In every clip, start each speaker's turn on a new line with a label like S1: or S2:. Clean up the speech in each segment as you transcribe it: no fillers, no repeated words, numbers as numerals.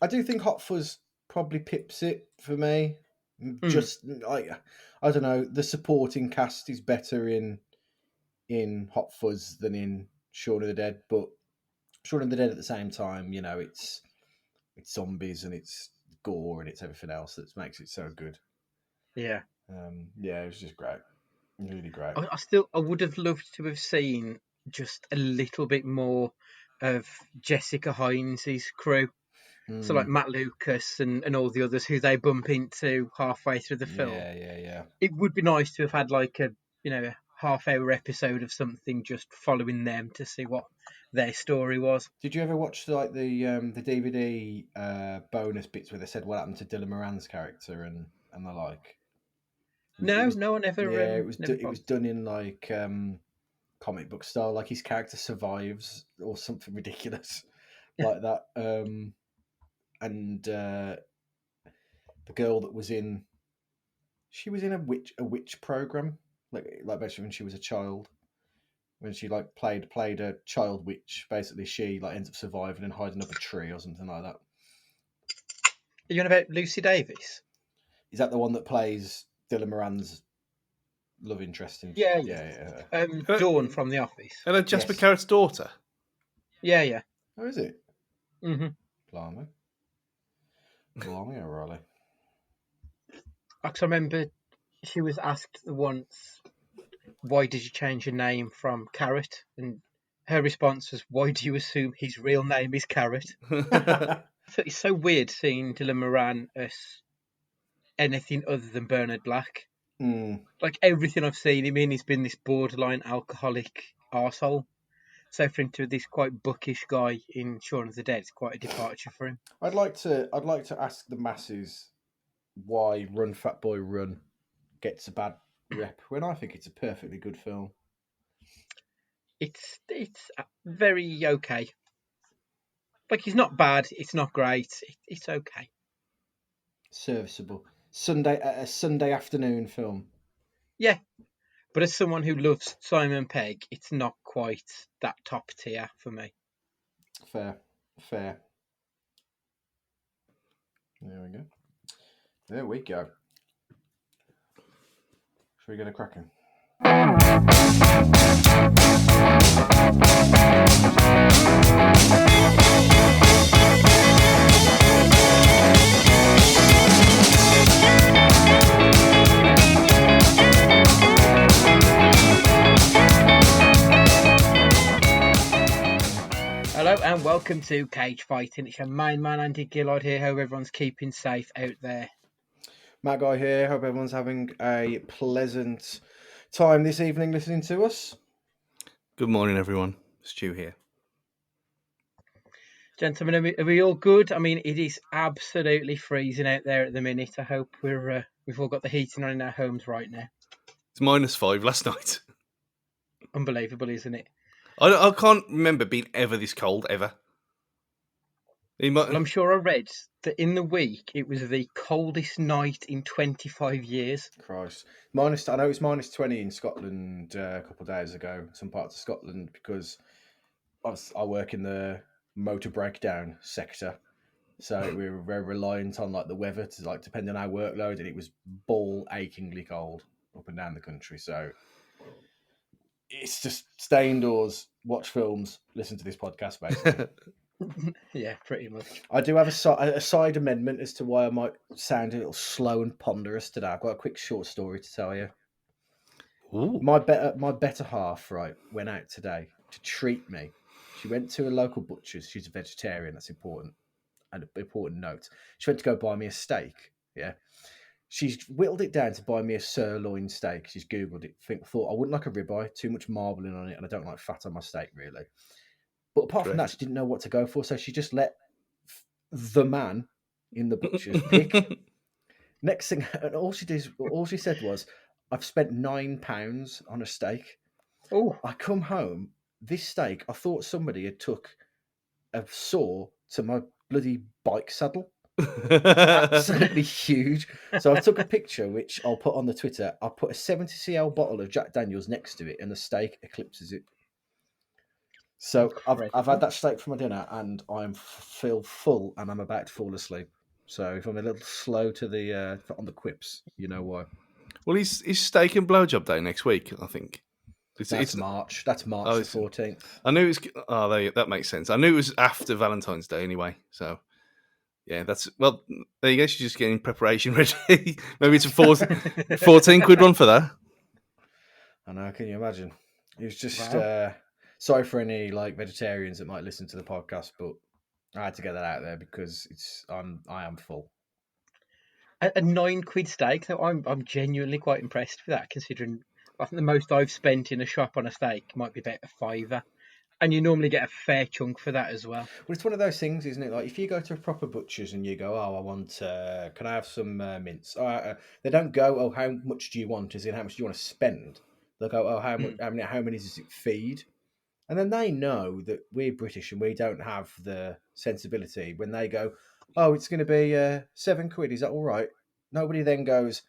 S1: I do think Hot Fuzz probably pips it for me. Just I don't know. The supporting cast is better in Hot Fuzz than in Shaun of the Dead, but Shaun of the Dead at the same time, it's zombies and it's gore and it's everything else that makes it so good.
S2: Yeah.
S1: It was just great, really great.
S2: I would have loved to have seen just a little bit more of Jessica Hines' crew. So like Matt Lucas and all the others who they bump into halfway through the film.
S1: Yeah.
S2: It would be nice to have had like a half-hour episode of something just following them to see what their story was.
S1: Did you ever watch like the DVD bonus bits where they said what happened to Dylan Moran's character and the like?
S2: No, I never.
S1: Yeah, it
S2: never
S1: was done in like comic book style. Like his character survives or something ridiculous like that. And the girl that was in, she was in a witch program, like basically when she was a child. When she like played a child witch, basically she like ends up surviving and hiding up a tree or something like that.
S2: Are you on about Lucy Davis?
S1: Is that the one that plays Dylan Moran's love interest in?
S2: Yeah. Dawn from The Office.
S3: Hello, Jasper Carrot's daughter.
S2: Yeah.
S1: Oh, is it?
S2: Mm-hmm.
S1: Blimey, O'Reilly.
S2: I remember she was asked once, "Why did you change your name from Carrot?" And her response was, "Why do you assume his real name is Carrot?" It's so weird seeing Dylan Moran as anything other than Bernard Black. Like everything I've seen him in, he's been this borderline alcoholic arsehole. So for him to this quite bookish guy in Shaun of the Dead, it's quite a departure for him.
S1: I'd like to ask the masses why Run Fat Boy Run gets a bad rep when I think it's a perfectly good film.
S2: It's very okay. Like, it's not bad, it's not great, it's okay.
S1: Serviceable. A Sunday afternoon film.
S2: Yeah, but as someone who loves Simon Pegg, it's not quite that top tier for me.
S1: Fair. There we go. Should we get a cracking?
S2: Hello and welcome to Cage Fighting. It's your main man Andy Gillard here. Hope everyone's keeping safe out there.
S1: Matt Guy here. Hope everyone's having a pleasant time this evening listening to us.
S3: Good morning, everyone. Stu here.
S2: Gentlemen, are we all good? I mean, it is absolutely freezing out there at the minute. I hope we've all got the heating on in our homes right now.
S3: It's -5 last night.
S2: Unbelievable, isn't it?
S3: I can't remember being ever this cold, ever.
S2: Well, I'm sure I read that in the week it was the coldest night in 25 years.
S1: Christ. I know it was -20 in Scotland a couple of days ago, some parts of Scotland, because I work in the motor breakdown sector. So we were very reliant on like the weather to like depend on our workload, and it was ball achingly cold up and down the country. So it's just stay indoors, watch films, listen to this podcast, basically.
S2: Yeah, pretty much.
S1: I do have a side amendment as to why I might sound a little slow and ponderous today. I've got a quick short story to tell you.
S3: Ooh.
S1: My better half, right, went out today to treat me. She went to a local butcher's. She's a vegetarian. That's important. And an important note. She went to go buy me a steak. Yeah. She's whittled it down to buy me a sirloin steak. She's Googled it. Thought I wouldn't like a ribeye. Too much marbling on it. And I don't like fat on my steak, really. But apart from that, she didn't know what to go for. So she just let the man in the butcher's pick. Next thing, and all she said was, I've spent £9 on a steak.
S2: Oh,
S1: I come home, this steak, I thought somebody had took a saw to my bloody bike saddle. Absolutely huge. So I took a picture, which I'll put on the Twitter. I put a 70cl bottle of Jack Daniels next to it, and the steak eclipses it. So I've
S2: Incredible.
S1: had that steak for my dinner, and feel full, and I'm about to fall asleep. So if I'm a little slow to the on the quips, you know why.
S3: Well, it's steak and blowjob day next week, I think.
S1: That's March. That's March
S3: Oh,
S1: the
S3: it's-
S1: 14th.
S3: I knew it was. Oh, that makes sense. I knew it was after Valentine's Day anyway. So, yeah, well. There you go. She's just getting preparation ready. Maybe it's a 14 quid one for that.
S1: I know. Can you imagine? It was just
S2: Wow.
S1: sorry for any like vegetarians that might listen to the podcast, but I had to get that out there because I am full.
S2: A £9 steak. So I'm genuinely quite impressed with that, considering I think the most I've spent in a shop on a steak might be about a £5, and you normally get a fair chunk for that as well.
S1: Well, it's one of those things, isn't it? Like if you go to a proper butcher's and you go, "Oh, I want, can I have some mince?" They don't go, "Oh, how much do you want?" As in, how much do you want to spend? They'll go, "Oh, how much? How many does it feed?" And then they know that we're British and we don't have the sensibility when they go, "Oh, it's going to be £7. Is that all right?" Nobody then goes,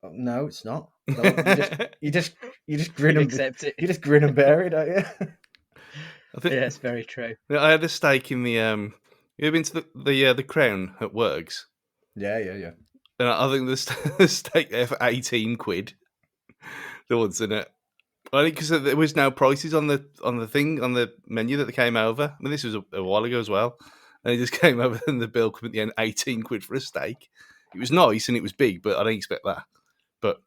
S1: oh, "No, it's not." You just grin
S2: You'd
S1: and
S2: accept it.
S1: you just grin and bear it, don't you?
S3: I think,
S2: Yeah, it's very true.
S3: I had a steak in the. You ever been to the Crown at Works?
S1: Yeah.
S3: And I think the steak there for 18 quid. The ones in it. I think because there was no prices on the menu that they came over. I mean, this was a while ago as well, and it just came over and the bill came at the end 18 quid for a steak. It was nice and it was big, but I didn't expect that. But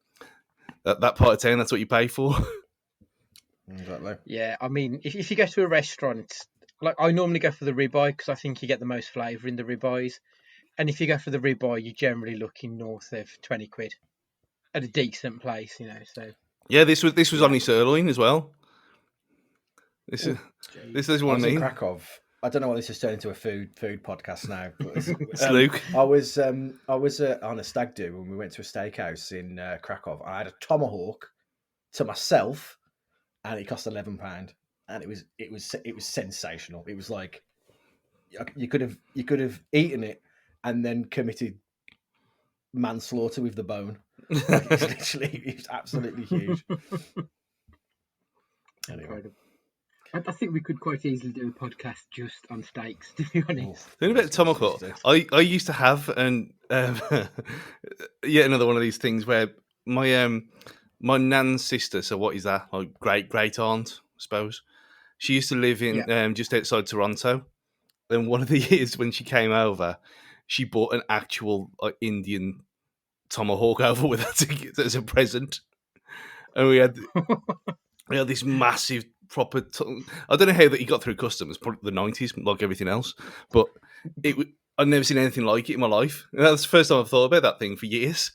S3: that part of town, that's what you pay for.
S1: Exactly.
S2: Yeah, I mean, if you go to a restaurant, like I normally go for the ribeye because I think you get the most flavour in the ribeyes. And if you go for the ribeye, you're generally looking north of 20 quid at a decent place, So
S3: Yeah, this was only sirloin as well. This is
S1: I
S3: what I
S1: was in
S3: mean.
S1: Krakow. I don't know why this has turned into a food podcast now. But
S3: It's Luke.
S1: I was on a stag do when we went to a steakhouse in Krakow. I had a tomahawk to myself, and it cost £11, and it was sensational. It was like you could have eaten it and then committed manslaughter with the bone. Like, it was absolutely huge. Anyway.
S2: Incredible. I think we could quite easily do a podcast just on steaks, to be honest.
S3: The thing about tomahawk, I used to have, and yet another one of these things where my nan's sister, so what is that? Like great aunt, I suppose. She used to live in just outside Toronto. And one of the years when she came over, she bought an actual Indian tomahawk over with her as a present, and we had this massive proper. I don't know how that he got through customs. Probably the 90s, like everything else. But I've never seen anything like it in my life. And that's the first time I've thought about that thing for years.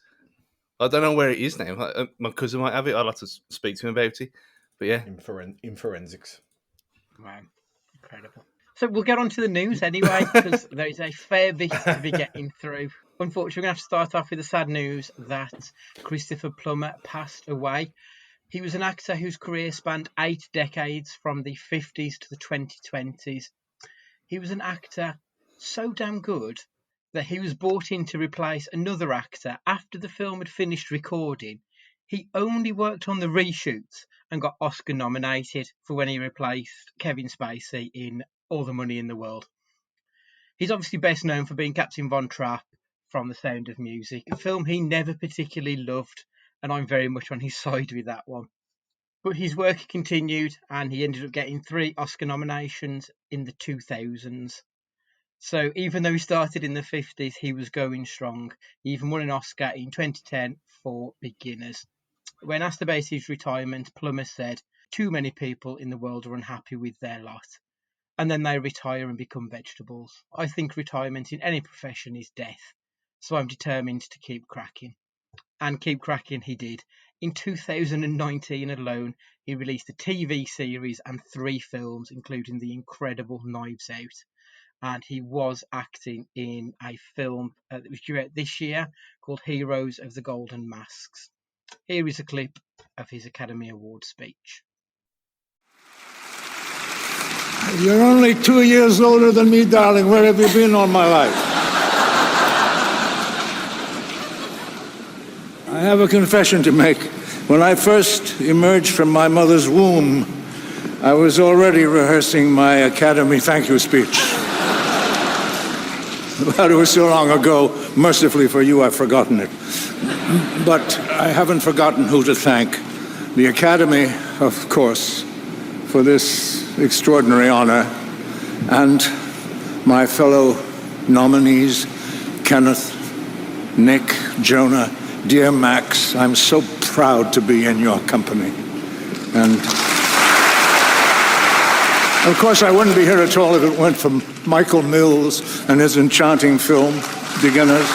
S3: I don't know where it is now. My cousin might have it. I'll have to speak to him about it. But yeah,
S1: in forensics.
S2: Wow, incredible. So we'll get on to the news anyway, because there is a fair bit to be getting through. Unfortunately, we're going to have to start off with the sad news that Christopher Plummer passed away. He was an actor whose career spanned 8 decades from the 50s to the 2020s. He was an actor so damn good that he was brought in to replace another actor after the film had finished recording. He only worked on the reshoots and got Oscar nominated for when he replaced Kevin Spacey in All the Money in the World. He's obviously best known for being Captain Von Trapp from The Sound of Music, a film he never particularly loved, and I'm very much on his side with that one. But his work continued, and he ended up getting 3 Oscar nominations in the 2000s. So even though he started in the 50s, he was going strong. He even won an Oscar in 2010 for Beginners. When asked about his retirement, Plummer said, "Too many people in the world are unhappy with their lot, and then they retire and become vegetables. I think retirement in any profession is death, so I'm determined to keep cracking." And keep cracking he did. In 2019 alone, he released a TV series and 3 films, including the incredible Knives Out. And he was acting in a film that was due out this year called Heroes of the Golden Masks. Here is a clip of his Academy Award speech.
S4: You're only 2 years older than me, darling. Where have you been all my life? I have a confession to make. When I first emerged from my mother's womb, I was already rehearsing my Academy thank you speech. But it was so long ago, mercifully for you, I've forgotten it. But I haven't forgotten who to thank. The Academy, of course, for this extraordinary honor, and my fellow nominees, Kenneth, Nick, Jonah, dear Max, I'm so proud to be in your company. And of course, I wouldn't be here at all if it weren't for Michael Mills and his enchanting film, Beginners.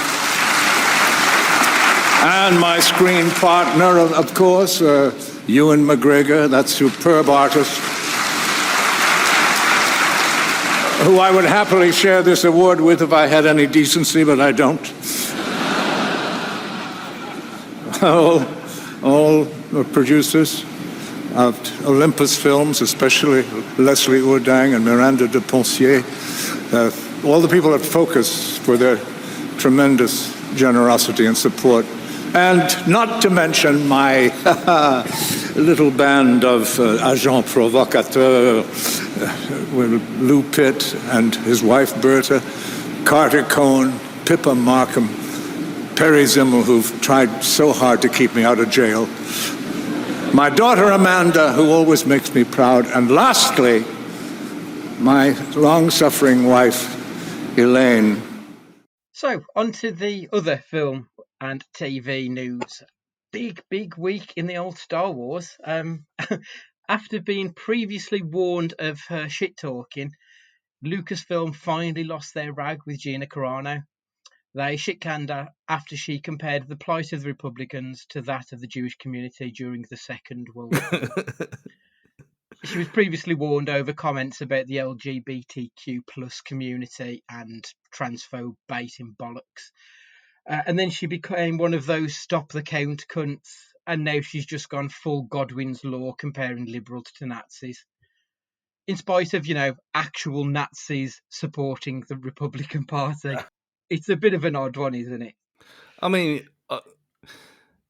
S4: And my screen partner, of course, Ewan McGregor, that superb artist, who I would happily share this award with if I had any decency, but I don't. All the producers of Olympus Films, especially Leslie Oudang and Miranda de Poncier, all the people at Focus for their tremendous generosity and support, and not to mention my little band of agents provocateurs, with Lou Pitt and his wife Berta, Carter Cohn, Pippa Markham, Perry Zimmel, who've tried so hard to keep me out of jail, my daughter Amanda, who always makes me proud, and lastly, my long-suffering wife, Elaine.
S2: So, on to the other film and TV news. Big week in the old Star Wars. After being previously warned of her shit-talking, Lucasfilm finally lost their rag with Gina Carano. They shit-canned her after she compared the plight of the Republicans to that of the Jewish community during the Second World War. She was previously warned over comments about the LGBTQ plus community and transphobe baiting bollocks. And then she became one of those stop the count cunts, and now she's just gone full Godwin's law comparing liberals to Nazis. In spite of, actual Nazis supporting the Republican Party. It's a bit of an odd one, isn't it?
S3: I mean,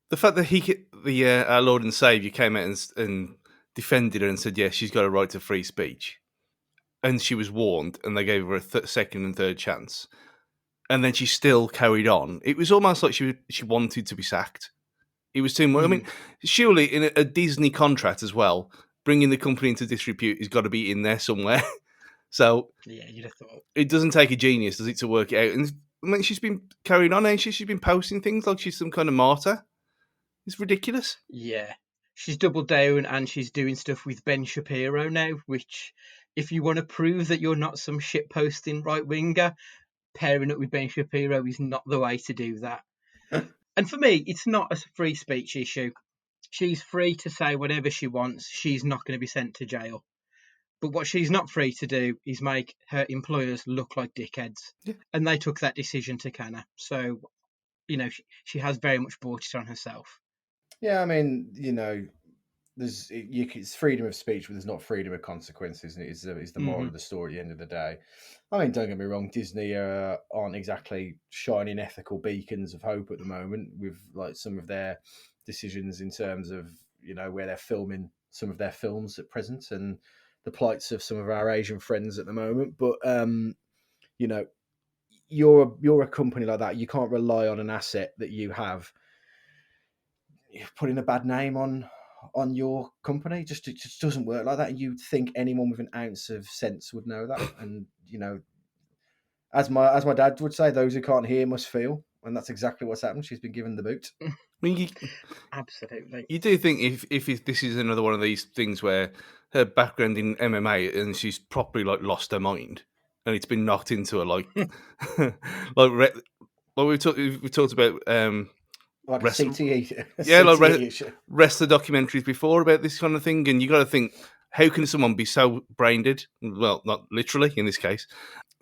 S3: the fact that our Lord and Saviour came out and defended her and said, yes, she's got a right to free speech, and she was warned, and they gave her a second and third chance, and then she still carried on. It was almost like she wanted to be sacked. It was too much. I mean, surely in a Disney contract as well, bringing the company into disrepute has got to be in there somewhere. So
S2: yeah, you'd have thought.
S3: It doesn't take a genius, does it, to work it out? And I mean, she's been carrying on, ain't she? She's been posting things like she's some kind of martyr. It's ridiculous.
S2: Yeah. She's doubled down and she's doing stuff with Ben Shapiro now, which, if you want to prove that you're not some shit-posting right-winger, pairing up with Ben Shapiro is not the way to do that. And for me, it's not a free speech issue. She's free to say whatever she wants. She's not going to be sent to jail. But what she's not free to do is make her employers look like dickheads.
S3: Yeah. And
S2: they took that decision to can her. So, she has very much brought it on herself.
S1: Yeah, I mean, it's freedom of speech, but there's not freedom of consequences, and is the moral of the story at the end of the day. I mean, don't get me wrong, Disney aren't exactly shining ethical beacons of hope at the moment with like some of their decisions in terms of, where they're filming some of their films at present and the plights of some of our Asian friends at the moment. But, you're a company like that. You can't rely on an asset that you have. You're putting a bad name on your company. It just doesn't work like that. And you'd think anyone with an ounce of sense would know that. And, as my dad would say, those who can't hear must feel. And that's exactly what's happened. She's been given the boot.
S3: I mean,
S2: absolutely.
S3: You do think if this is another one of these things where her background in MMA and she's properly lost her mind and it's been knocked into her like we talked about
S1: like CTE.
S3: Yeah,
S1: CTE
S3: rest of the documentaries before about this kind of thing, and you got to think, how can someone be so brain dead? Well, not literally in this case,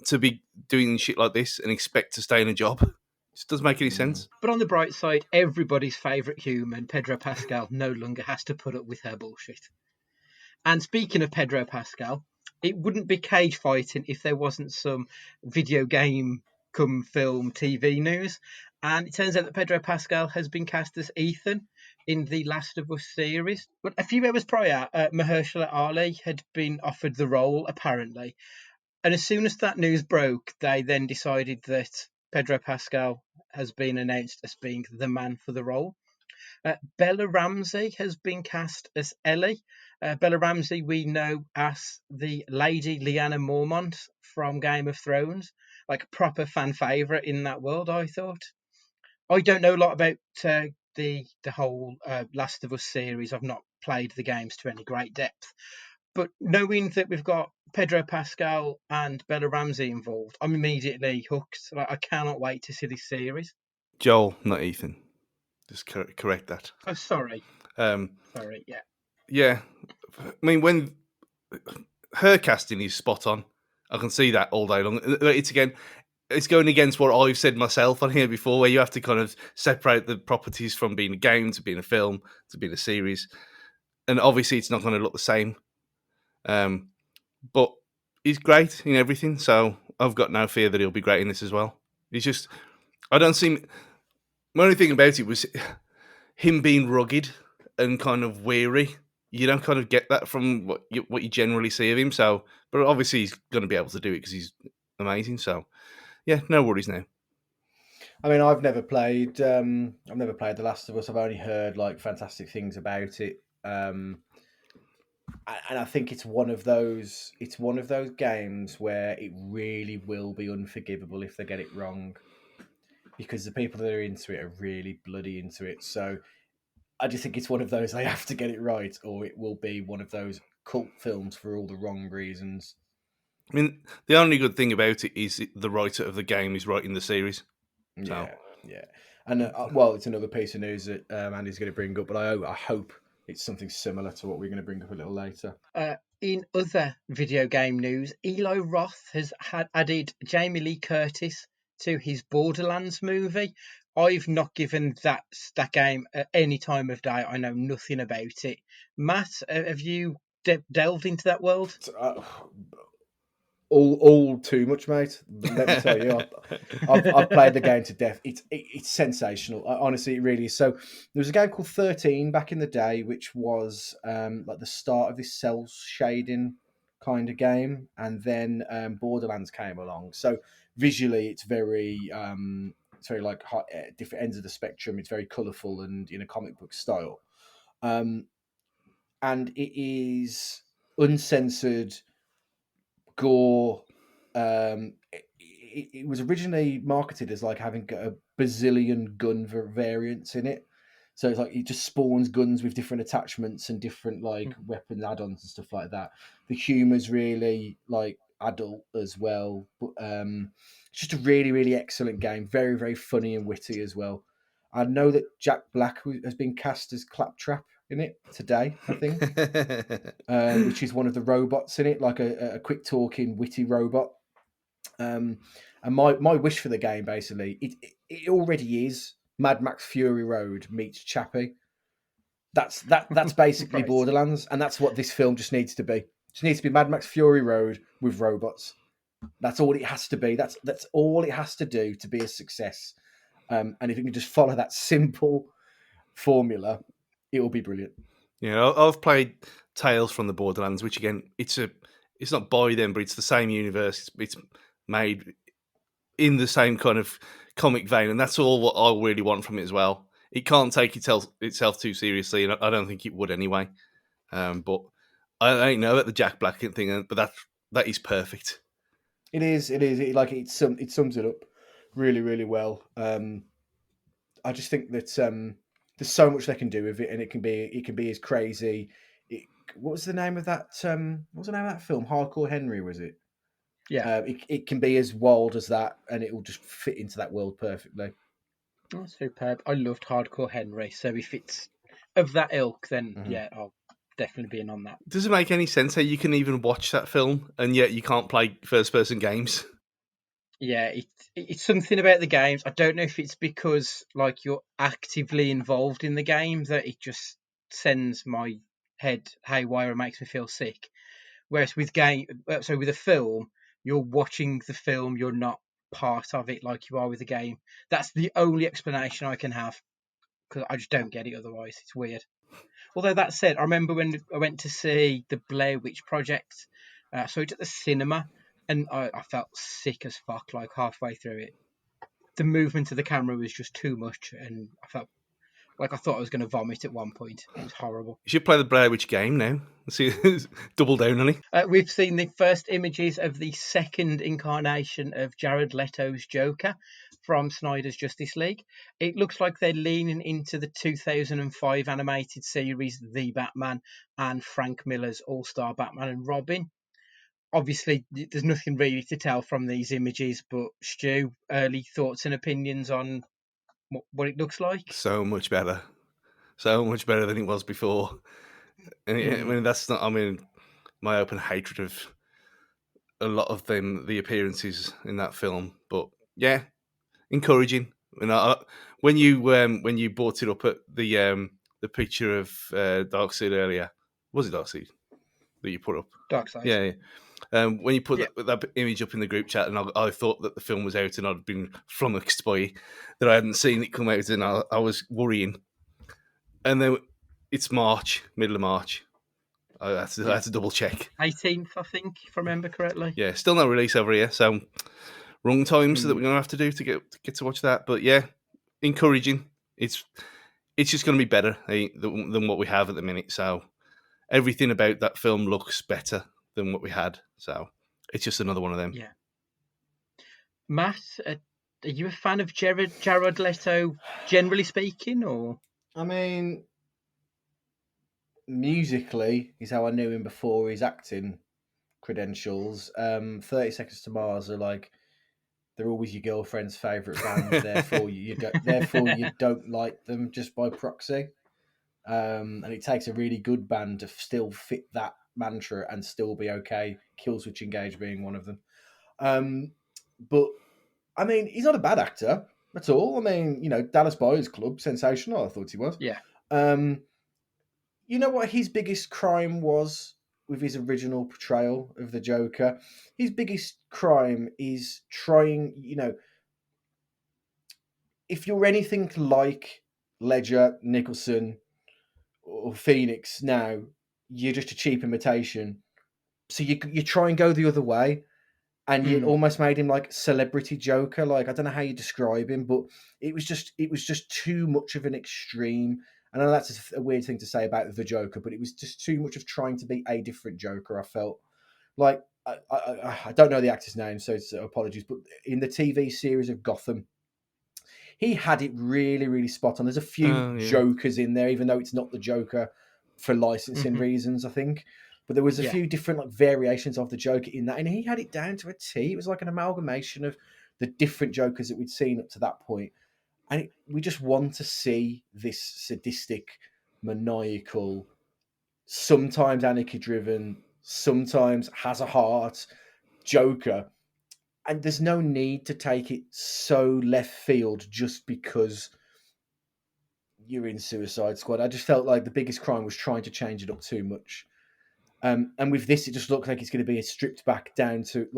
S3: to be doing shit like this and expect to stay in a job. Just doesn't make any sense.
S2: But on the bright side, everybody's favourite human, Pedro Pascal, no longer has to put up with her bullshit. And speaking of Pedro Pascal, it wouldn't be cage fighting if there wasn't some video game come film TV news. And it turns out that Pedro Pascal has been cast as Ethan in the Last of Us series. But a few hours prior, Mahershala Ali had been offered the role, apparently. And as soon as that news broke, they then decided that Pedro Pascal has been announced as being the man for the role. Bella Ramsey has been cast as Ellie. Bella Ramsey we know as the Lady Lyanna Mormont from Game of Thrones, like a proper fan favourite in that world, I thought. I don't know a lot about the whole Last of Us series. I've not played the games to any great depth. But knowing that we've got Pedro Pascal and Bella Ramsey involved, I'm immediately hooked. Like, I cannot wait to see this series.
S3: Joel, not Ethan. Just correct that.
S2: Oh, sorry. Sorry, yeah.
S3: Yeah. I mean, when her casting is spot on, I can see that all day long. It's going against what I've said myself on here before, where you have to kind of separate the properties from being a game to being a film to being a series. And obviously it's not going to look the same. But he's great in everything, so I've got no fear that he'll be great in this as well. He's just, I don't see. My only thing about it was him being rugged and kind of weary. You don't kind of get that from what you generally see of him. So, but obviously he's going to be able to do it because he's amazing. So, yeah, no worries now.
S1: I mean, I've never played The Last of Us. I've only heard like fantastic things about it. And I think it's one of those games where it really will be unforgivable if they get it wrong, because the people that are into it are really bloody into it. So I just think it's one of those, they have to get it right, or it will be one of those cult films for all the wrong reasons.
S3: I mean, the only good thing about it is the writer of the game is writing the series. So.
S1: Yeah. And well, it's another piece of news that Andy's going to bring up, but I hope it's something similar to what we're going to bring up a little later.
S2: In other video game news, Eli Roth has added Jamie Lee Curtis to his Borderlands movie. I've not given that game any time of day. I know nothing about it. Matt, have you delved into that world?
S1: All too much, mate. Let me tell you, I've played the game to death. It's sensational. Honestly, it really is. So there was a game called 13 back in the day, which was like the start of this cell shading kind of game, and then Borderlands came along. So visually, it's very like different ends of the spectrum. It's very colourful and in a comic book style, and it is uncensored gore. It was originally marketed as like having a bazillion gun variants in it. So it's like it just spawns guns with different attachments and different like weapon add-ons and stuff like that. The humor's really like adult as well. But it's just a really, really excellent game. Very, very funny and witty as well. I know that Jack Black has been cast as Claptrap in it today, I think, which is one of the robots in it, like a quick talking, witty robot. And my wish for the game, basically, it already is Mad Max Fury Road meets Chappie. That's basically
S2: Right.
S1: Borderlands, and that's what this film just needs to be. It just needs to be Mad Max Fury Road with robots. That's all it has to be. That's all it has to do to be a success. And if you can just follow that simple formula, it will be brilliant.
S3: Yeah, I've played Tales from the Borderlands, which again, it's not by them, but it's the same universe. It's made in the same kind of comic vein, and that's all what I really want from it as well. It can't take itself too seriously, and I don't think it would anyway. But I don't know about the Jack Black thing, but that is perfect.
S1: It is. It sums it up really, really well. I just think that there's so much they can do with it, and it can be as crazy. What was the name of that? What was the name of that film? Hardcore Henry, was it?
S2: Yeah.
S1: It can be as wild as that, and it will just fit into that world perfectly.
S2: Oh, superb. I loved Hardcore Henry, so if it's of that ilk, then yeah, I'll definitely be in on that.
S3: Does it make any sense how you can even watch that film and yet you can't play first-person games?
S2: Yeah, it's something about the games. I don't know if it's because like you're actively involved in the game that it just sends my head haywire and makes me feel sick. Whereas with with a film, you're watching the film, you're not part of it like you are with the game. That's the only explanation I can have. because I just don't get it otherwise. It's weird. Although that said, I remember when I went to see the Blair Witch Project, I saw it at the cinema, and I felt sick as fuck like halfway through it. The movement of the camera was just too much, and I felt like I thought I was going to vomit at one point. It was horrible.
S3: You should play the Blair Witch game now. See, double down on it.
S2: We've seen the first images of the second incarnation of Jared Leto's Joker from Snyder's Justice League. It looks like they're leaning into the 2005 animated series The Batman and Frank Miller's All-Star Batman and Robin. Obviously, there's nothing really to tell from these images, but Stu, early thoughts and opinions on what it looks like?
S3: So much better than it was before. And I mean, that's not. I mean, my open hatred of a lot of the appearances in that film, but yeah, encouraging. And when you brought it up at the picture of Darkseid earlier, was it Darkseid that you put up?
S2: Darkseid.
S3: Yeah. When you put that image up in the group chat, and I thought that the film was out, and I'd been flummoxed by it, that I hadn't seen it come out, and I was worrying. And then it's March, middle of March. I had to double check.
S2: 18th, I think, if I remember correctly.
S3: Yeah, still no release over here, so wrong times that we're going to have to do to get to watch that. But yeah, encouraging. It's just going to be better than what we have at the minute. So everything about that film looks better than what we had. So it's just another one of them.
S2: Yeah. Matt, are you a fan of Jared Leto, generally speaking, or?
S1: I mean, musically, is how I knew him before his acting credentials. 30 Seconds to Mars are like, they're always your girlfriend's favourite band. therefore you don't like them just by proxy. And it takes a really good band to still fit that mantra and still be okay. Killswitch Engage being one of them. But I mean, he's not a bad actor at all. I mean, Dallas Buyers Club, sensational. I thought he was.
S2: Yeah.
S1: You know what his biggest crime was with his original portrayal of the Joker? His biggest crime is trying, if you're anything like Ledger, Nicholson, or Phoenix now, you're just a cheap imitation. So you try and go the other way, and you almost made him like celebrity Joker. Like, I don't know how you describe him, but it was just too much of an extreme. I know that's a weird thing to say about the Joker, but it was just too much of trying to be a different Joker. I felt like I don't know the actor's name, so apologies. But in the TV series of Gotham, he had it really, really spot on. There's a few Jokers in there, even though it's not the Joker for licensing reasons, I think. But there was a few different like variations of the Joker in that, and he had it down to a T. It was like an amalgamation of the different Jokers that we'd seen up to that point. And we just want to see this sadistic, maniacal, sometimes anarchy-driven, sometimes has a heart Joker. And there's no need to take it so left field just because you're in Suicide Squad. I just felt like the biggest crime was trying to change it up too much. And with this, it just looks like it's going to be a stripped back down to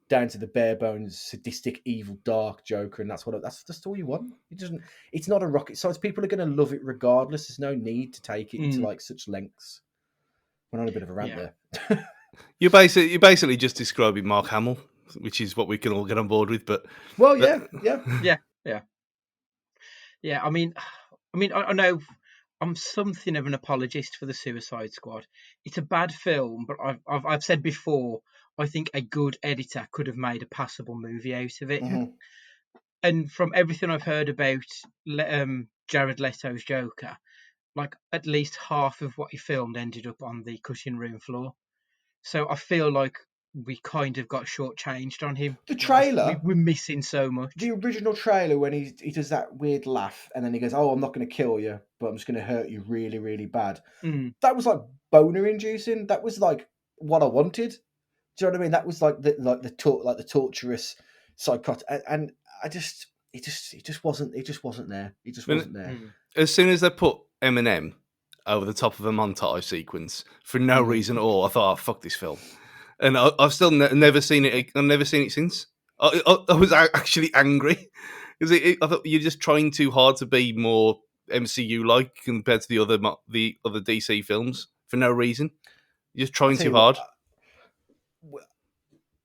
S1: the bare bones, sadistic, evil, dark Joker, and that's all you want. It's not a rocket science. People are going to love it regardless. There's no need to take it to like such lengths. We're on a bit of a rant there.
S3: You're basically just describing Mark Hamill, which is what we can all get on board with. But
S2: yeah. I mean, I know I'm something of an apologist for the Suicide Squad. It's a bad film, but I've said before, I think a good editor could have made a passable movie out of it. And from everything I've heard about Jared Leto's Joker, like at least half of what he filmed ended up on the cutting room floor. So I feel like we kind of got shortchanged on him.
S1: The trailer,
S2: we're missing so much.
S1: The original trailer, when he does that weird laugh and then he goes, "Oh, I'm not going to kill you, but I'm just going to hurt you really, really bad." That was like boner inducing. That was like what I wanted. Do you know what I mean? That was like the torturous psychotic, and it just wasn't there. It just wasn't there.
S3: As soon as they put Eminem over the top of a montage sequence for no reason at all, I thought, "Oh, fuck this film." And I've still never seen it. I've never seen it since. I was actually angry because I thought you're just trying too hard to be more MCU like compared to the other DC films for no reason. You're just trying
S1: tell
S3: too
S1: you what,
S3: hard.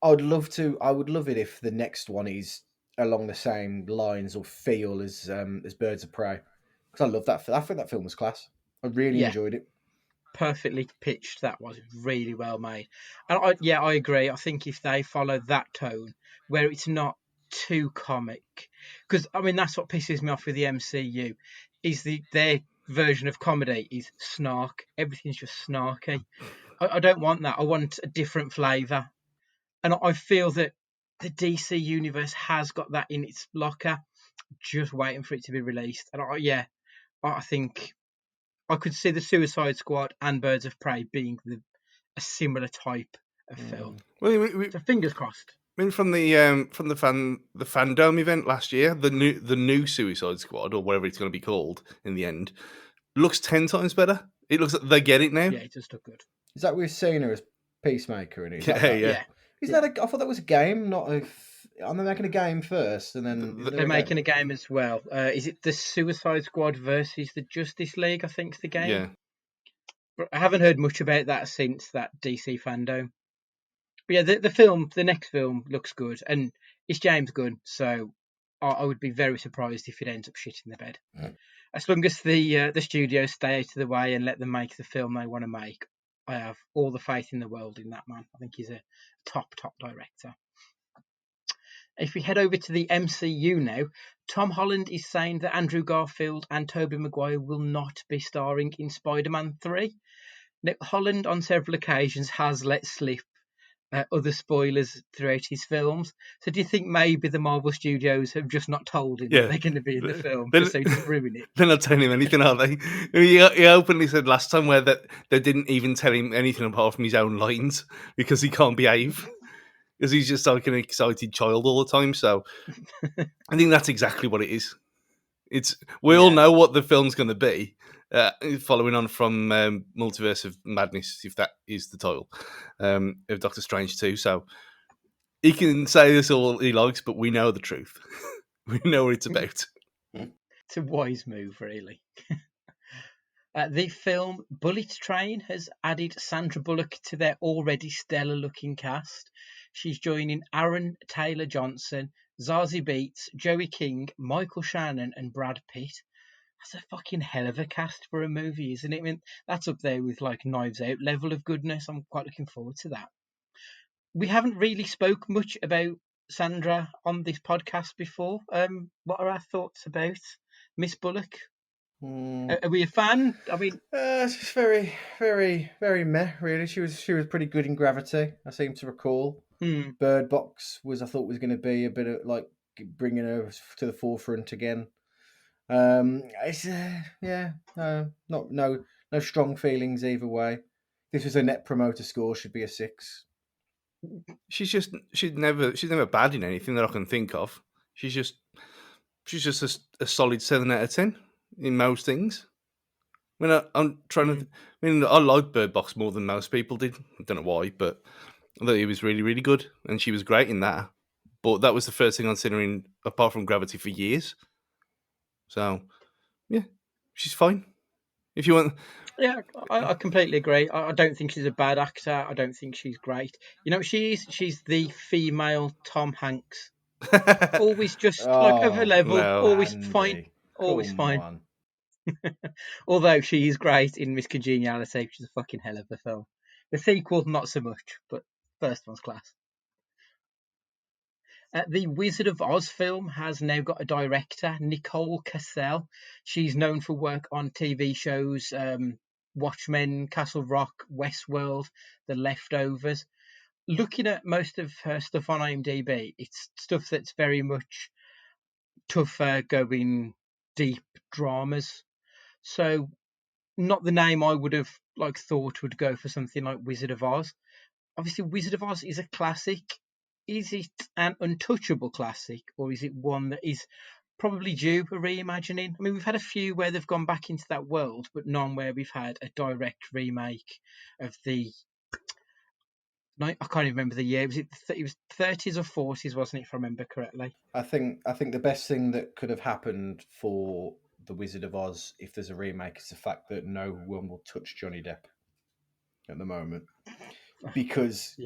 S1: I would love it if the next one is along the same lines or feel as Birds of Prey, because I love that. I think that film was class. I really
S2: Yeah.
S1: enjoyed it.
S2: Perfectly pitched. That was really well made, and I agree. I think if they follow that tone, where it's not too comic, because I mean that's what pisses me off with the MCU, is their version of comedy is snark. Everything's just snarky. I don't want that. I want a different flavour, and I feel that the DC universe has got that in its locker, just waiting for it to be released. And I think I could see the Suicide Squad and Birds of Prey being a similar type of film.
S3: Well,
S2: So fingers crossed.
S3: I mean, from the fandom event last year, the new Suicide Squad, or whatever it's going to be called in the end, looks 10 times better. It looks like they get it now.
S2: Yeah, it just look good.
S1: Is that with Cena as Peacemaker? And is
S3: Yeah,
S1: that?
S3: yeah.
S1: Is that? I thought that was a game, not a. Are they making a game first, and then
S2: They're making a game as well. Is it the Suicide Squad versus the Justice League? I think is the game.
S3: Yeah.
S2: But I haven't heard much about that since that DC fandom. But yeah, the next film looks good, and it's James Gunn, so I would be very surprised if it ends up shitting the bed. As long as the studios stay out of the way and let them make the film they want to make, I have all the faith in the world in that man. I think he's a top director. If we head over to the MCU now, Tom Holland is saying that Andrew Garfield and Tobey Maguire will not be starring in Spider-Man 3. Now, Holland on several occasions has let slip other spoilers throughout his films. So do you think maybe the Marvel Studios have just not told him that they're going to be in the film just so he doesn't ruin it?
S3: They're not telling him anything, are they? He openly said last time where that they didn't even tell him anything apart from his own lines because he can't behave. Because he's just like an excited child all the time. So I think that's exactly what it is. We all know what the film's going to be, following on from Multiverse of Madness, if that is the title of Doctor Strange 2. So he can say this all he likes, but we know the truth. We know what it's about.
S2: It's a wise move, really. The film Bullet Train has added Sandra Bullock to their already stellar-looking cast. She's joining Aaron Taylor-Johnson, Zazie Beetz, Joey King, Michael Shannon, and Brad Pitt. That's a fucking hell of a cast for a movie, isn't it? I mean, that's up there with like Knives Out level of goodness. I'm quite looking forward to that. We haven't really spoke much about Sandra on this podcast before. What are our thoughts about Miss Bullock? Are we a fan? I mean,
S1: it's just very, very, very meh. Really, she was pretty good in Gravity. I seem to recall. Bird Box I thought was going to be a bit of like bringing her to the forefront again. It's no strong feelings either way. This was a net promoter score, should be a 6.
S3: She's never bad in anything that I can think of. She's just a solid 7 out of 10 in most things. I mean, I'm trying to. I mean, I like Bird Box more than most people did. I don't know why, but I thought it was really, really good, and she was great in that. But that was the first thing I'd seen her in, apart from Gravity, for years. So, yeah, she's fine. If you want,
S2: yeah, I completely agree. I don't think she's a bad actor. I don't think she's great. You know, she's the female Tom Hanks. Always just like of her level.
S3: no,
S2: always
S1: Andy,
S2: fine. Always
S1: come
S2: fine.
S1: on.
S2: Although she is great in Miss Congeniality, which is a fucking hell of a film. The sequel, not so much, but first one's class. The Wizard of Oz film has now got a director, Nicole Cassell. She's known for work on TV shows Watchmen, Castle Rock, Westworld, The Leftovers. Looking at most of her stuff on IMDb, it's stuff that's very much tougher, going deep dramas. So not the name I would have thought would go for something like Wizard of Oz. Obviously, Wizard of Oz is a classic. Is it an untouchable classic, or is it one that is probably due a reimagining? I mean, we've had a few where they've gone back into that world, but none where we've had a direct remake of the. No, I can't even remember the year. It was 30s or 40s, wasn't it? If I remember correctly.
S1: I think the best thing that could have happened for The Wizard of Oz, if there's a remake, it's the fact that no one will touch Johnny Depp at the moment. Because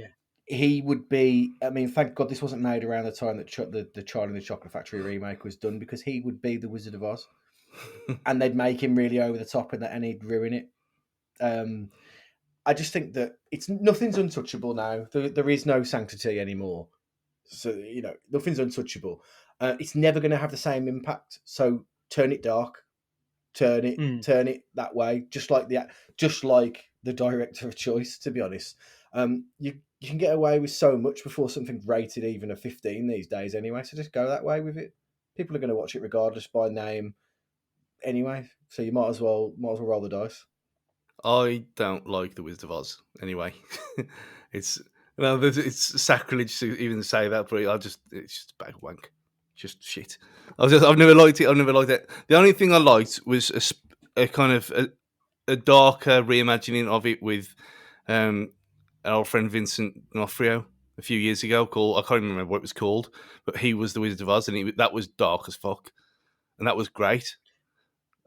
S1: he would be, I mean, thank God this wasn't made around the time that the Charlie and the Chocolate Factory remake was done, because he would be the Wizard of Oz. And they'd make him really over the top and he'd ruin it. I just think that nothing's untouchable now. There is no sanctity anymore. So, nothing's untouchable. It's never going to have the same impact. So turn it dark, turn it that way. Just like the director of choice, to be honest. You can get away with so much before something's rated even a 15 these days anyway. So just go that way with it. People are going to watch it regardless by name anyway. So you might as well roll the dice.
S3: I don't like The Wizard of Oz anyway. It's sacrilege to even say that, but it's just a bag of wank, just shit. I've never liked it. The only thing I liked was a kind of a darker reimagining of it with our old friend Vincent D'Onofrio a few years ago. I can't even remember what it was called, but he was the Wizard of Oz, and that was dark as fuck, and that was great.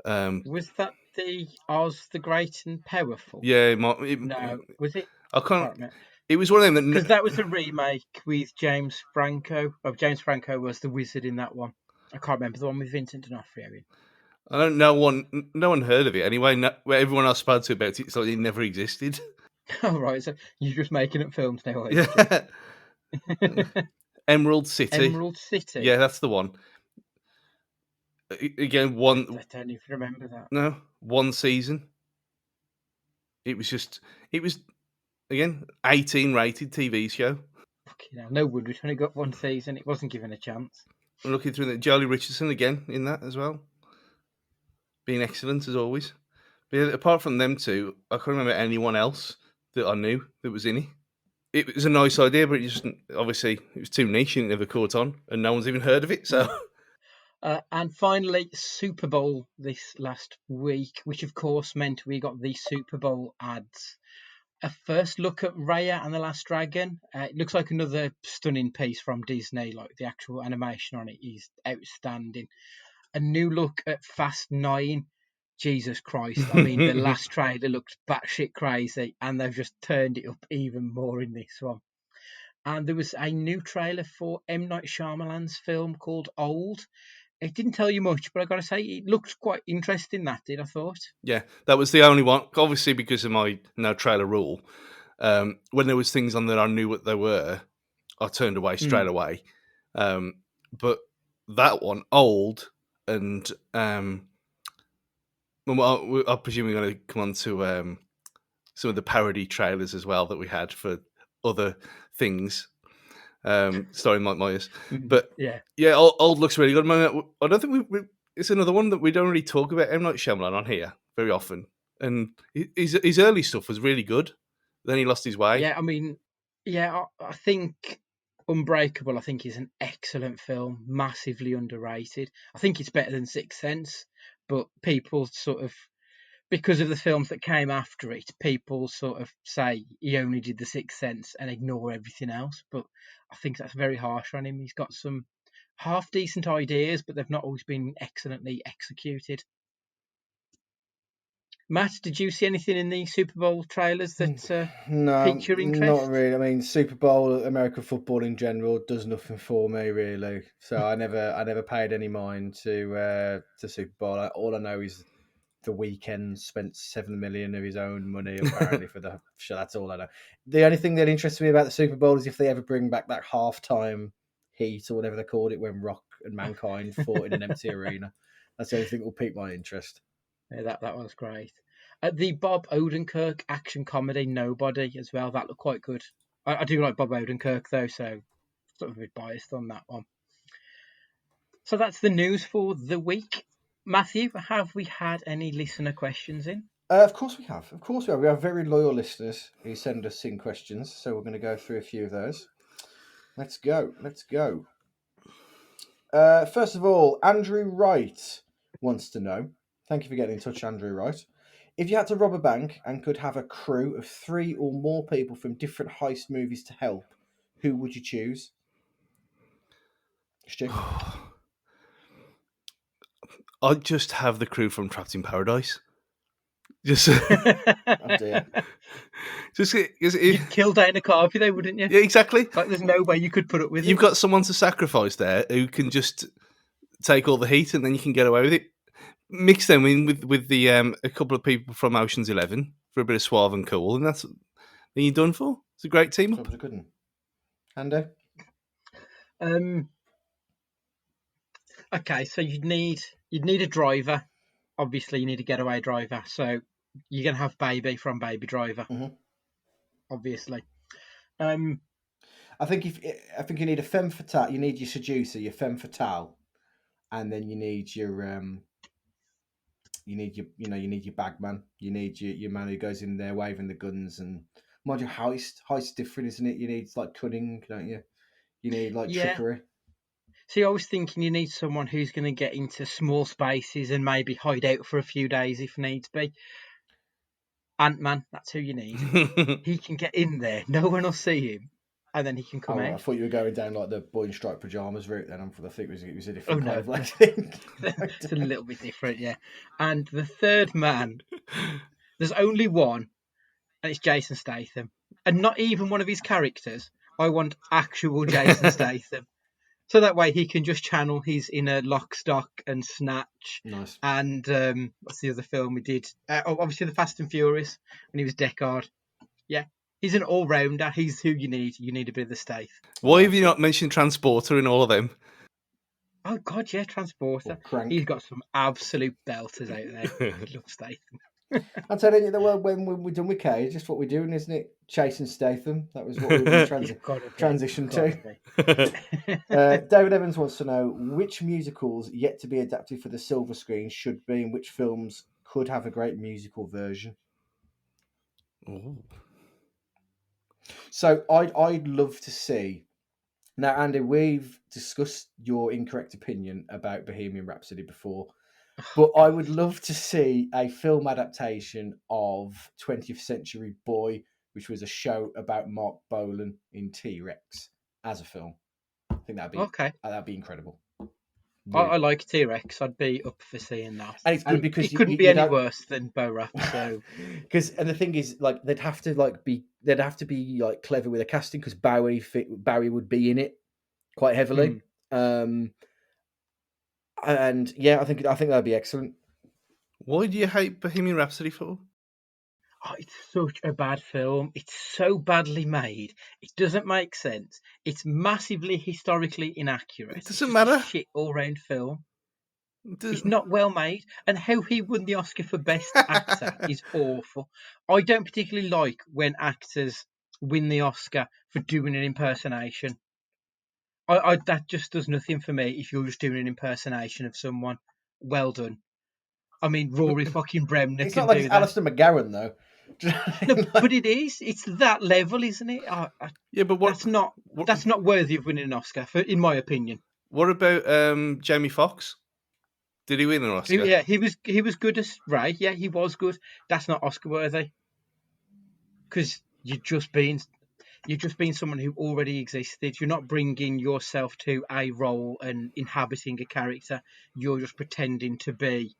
S2: Was that the Oz the Great and Powerful?
S3: Yeah,
S2: no, was it?
S3: I can't remember. It was one of them
S2: because that was a remake with James Franco. James Franco was the wizard in that one. I can't remember the one with Vincent D'Onofrio in.
S3: I don't know. No one heard of it anyway. Everyone I spoke to about it's like it never existed.
S2: Oh right, so you're just making up films now.
S3: Yeah. Emerald City.
S2: Emerald City.
S3: Yeah, that's the one. Again, one.
S2: I don't even remember that.
S3: No, one season. It was again 18 rated TV show.
S2: Fucking hell, no wonder it's only got one season. It wasn't given a chance.
S3: I'm looking through that. Jolie Richardson again in that as well, being excellent as always. But yeah, apart from them two, I can't remember anyone else that I knew that was in it. It was a nice idea, but obviously it was too niche and it never caught on, and no one's even heard of it. So.
S2: And finally, Super Bowl this last week, which of course meant we got the Super Bowl ads. A first look at Raya and the Last Dragon. It looks like another stunning piece from Disney. Like the actual animation on it is outstanding. A new look at Fast 9. Jesus Christ. I mean, the last trailer looked batshit crazy, and they've just turned it up even more in this one. And there was a new trailer for M. Night Shyamalan's film called Old. It didn't tell you much, but I got to say, it looked quite interesting, that did, I thought.
S3: Yeah, that was the only one. Obviously, because of my no trailer rule, when there was things on that I knew what they were, I turned away straight away. But that one, Old, and I presume we're going to come on to some of the parody trailers as well that we had for other things. Starring Mike Myers, but yeah, Old looks really good. I don't think it's another one that we don't really talk about M. Night Shyamalan on here very often, and his early stuff was really good. Then he lost his way.
S2: Yeah, I mean, I think Unbreakable, I think, is an excellent film, massively underrated. I think it's better than Sixth Sense, but people sort of, because of the films that came after it, people sort of say he only did The Sixth Sense and ignore everything else. But I think that's very harsh on him. He's got some half-decent ideas, but they've not always been excellently executed. Matt, did you see anything in the Super Bowl trailers that piqued your interest?
S1: Not really. I mean, Super Bowl, American football in general, does nothing for me really. So I never paid any mind to Super Bowl. All I know is The Weeknd spent $7 million of his own money apparently for the show. That's all I know. The only thing that interests me about the Super Bowl is if they ever bring back that halftime heat or whatever they called it when Rock and Mankind fought in an empty arena. That's the only thing that will pique my interest.
S2: Yeah, that was great. The Bob Odenkirk action comedy Nobody as well. That looked quite good. I do like Bob Odenkirk though, so sort of a bit biased on that one. So that's the news for the week. Matthew, have we had any listener questions in?
S1: Of course we have. We have very loyal listeners who send us in questions, so we're going to go through a few of those. Let's go. First of all, Andrew Wright wants to know. Thank you for getting in touch, Andrew Wright. If you had to rob a bank and could have a crew of 3 or more people from different heist movies to help, who would you choose? Stu?
S3: I'd just have the crew from Trapped in Paradise. Just,
S1: Oh dear.
S3: just
S2: You'd kill Dana Carvey, though, wouldn't you?
S3: yeah, exactly.
S2: Like, there's no way you could put up with
S3: You've
S2: it.
S3: got someone to sacrifice there who can just take all the heat, and then you can get away with it. Mix them in with the a couple of people from Ocean's 11 for a bit of suave and cool, and then you're done for. It's a great team
S1: That
S3: up.
S1: was a good one. Andy?
S2: Okay, so you'd need a driver. Obviously, you need a getaway driver. So you're gonna have Baby from Baby Driver,
S1: Mhm.
S2: obviously.
S1: I think you need a femme fatale. You need your seducer, your femme fatale, and then you need your you need your bagman. You need your man who goes in there waving the guns, and mind you, heist's different, isn't it? You need like cunning, don't you? You need like
S2: Yeah.
S1: trickery.
S2: See, I was thinking you need someone who's going to get into small spaces and maybe hide out for a few days if needs be. Ant-Man, that's who you need. He can get in there, no one will see him, and then he can come
S1: Oh,
S2: out.
S1: I thought you were going down like the boy in striped pajamas route. Then I think it was a different
S2: Oh,
S1: kind
S2: no.
S1: of like thing.
S2: It's a little bit different, yeah. And the third man, there's only one, and it's Jason Statham. And not even one of his characters. I want actual Jason Statham. So that way he can just channel his inner Lock, Stock and Snatch.
S1: Nice.
S2: And what's the other film we did? Obviously the Fast and Furious when he was Deckard. Yeah, he's an all-rounder. He's who you need. You need a bit of the Stath.
S3: Why have you not mentioned Transporter in all of them?
S2: Oh God, yeah, Transporter.
S1: Or Crank.
S2: He's got some absolute belters out there. I love Statham.
S1: I'm telling you, when we're done with Cage, just what we're doing, isn't it? Chasing Statham. That was what we were transition to. David Evans wants to know which musicals yet to be adapted for the silver screen should be, and which films could have a great musical version.
S3: Ooh.
S1: So I'd love to see. Now, Andy, we've discussed your incorrect opinion about Bohemian Rhapsody before. But I would love to see a film adaptation of 20th Century Boy, which was a show about Mark Bolan in T-Rex as a film. I think that'd be incredible.
S2: I like T-Rex. I'd be up for seeing that.
S1: And it's good because
S2: it couldn't be any worse than Bo Rap. So,
S1: and the thing is, like, they'd have to be like clever with the casting because Barry would be in it quite heavily. And yeah, I think that'd be excellent.
S3: Why do you hate Bohemian Rhapsody for?
S2: Oh, it's such a bad film. It's so badly made. It doesn't make sense. It's massively historically inaccurate.
S3: It doesn't matter.
S2: It's a shit all-round film. It's not well made. And how he won the Oscar for Best Actor is awful. I don't particularly like when actors win the Oscar for doing an impersonation. That just does nothing for me if you're just doing an impersonation of someone. Well done. I mean, Rory fucking Bremner
S1: It's
S2: can
S1: not like
S2: do
S1: it's
S2: that.
S1: Alistair McGowan, though.
S2: No, but it is. It's that level, isn't it?
S3: Yeah, but
S2: that's not worthy of winning an Oscar, in my opinion.
S3: What about Jamie Foxx? Did he win an Oscar?
S2: Yeah, he was good as Ray. Yeah, he was good. That's not Oscar worthy because you're just being someone who already existed. You're not bringing yourself to a role and inhabiting a character. You're just pretending to be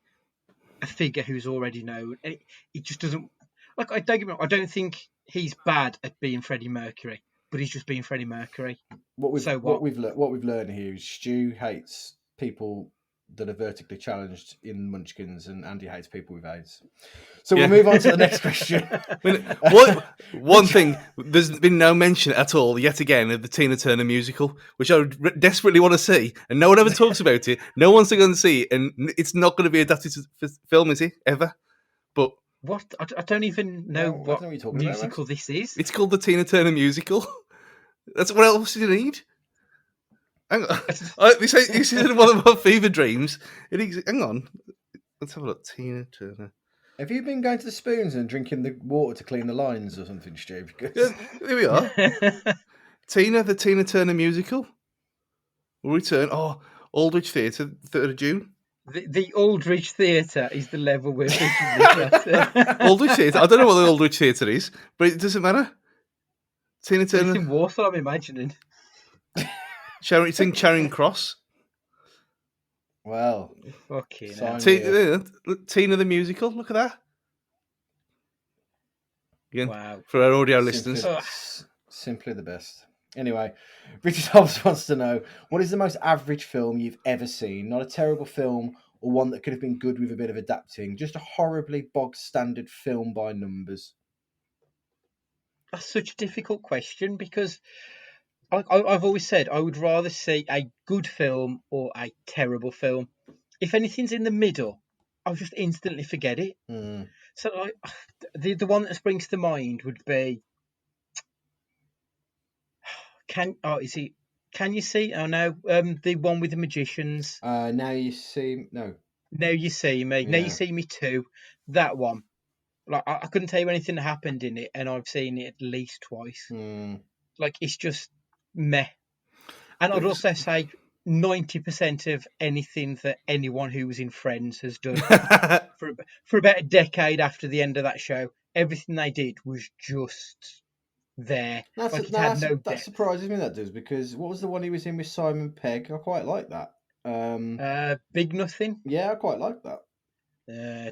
S2: a figure who's already known. And it just doesn't. Like, I don't think he's bad at being Freddie Mercury, but he's just being Freddie Mercury.
S1: What we've learned here is Stu hates people that are vertically challenged in Munchkins, and Andy hates people with AIDS. So we'll move on to the next question.
S3: One thing, there's been no mention at all, yet again, of the Tina Turner musical, which I desperately want to see, and no one ever talks about it. No one's going to see it, and it's not going to be adapted to film, is it? Ever? But
S2: what? I don't even know what musical this is.
S3: It's called the Tina Turner musical. That's what else do you need? Hang on. This is one of my fever dreams. Hang on. Let's have a look. Tina Turner.
S1: Have you been going to the Spoons and drinking the water to clean the lines or something, Stu?
S3: Yeah, here we are. The Tina Turner musical will return. Oh, Aldwych Theatre, 3rd of June.
S2: The Aldwych Theatre is the level we're pitching this at.
S3: Aldwych Theatre. I don't know what the Aldwych Theatre is, but it doesn't matter. Tina Turner.
S2: It's in Warsaw, I'm imagining.
S3: It's in Charing Cross.
S1: Well,
S2: Fucking
S1: sign
S2: hell.
S1: me up.
S3: Tina the musical. Look at that. Again,
S2: Wow.
S3: for our audio
S1: Simply,
S3: listeners.
S1: simply the best. Anyway, Richard Hobbs wants to know, what is the most average film you've ever seen? Not a terrible film or one that could have been good with a bit of adapting. Just a horribly bog standard film by numbers.
S2: That's such a difficult question because I've always said I would rather see a good film or a terrible film. If anything's in the middle, I'll just instantly forget it.
S1: Mm.
S2: So the one that springs to mind would be Can you see? Oh no, the one with the magicians.
S1: Now you see, no.
S2: Now you see me. Now you see me too. That one. Like I couldn't tell you anything that happened in it, and I've seen it at least twice.
S1: Mm.
S2: Like it's just meh. And I'd also say 90% of anything that anyone who was in Friends has done for about a decade after the end of that show, everything they did was just there.
S1: That surprises me, that does, because what was the one he was in with Simon Pegg? I quite like that.
S2: Big Nothing.
S1: Yeah, I quite like that.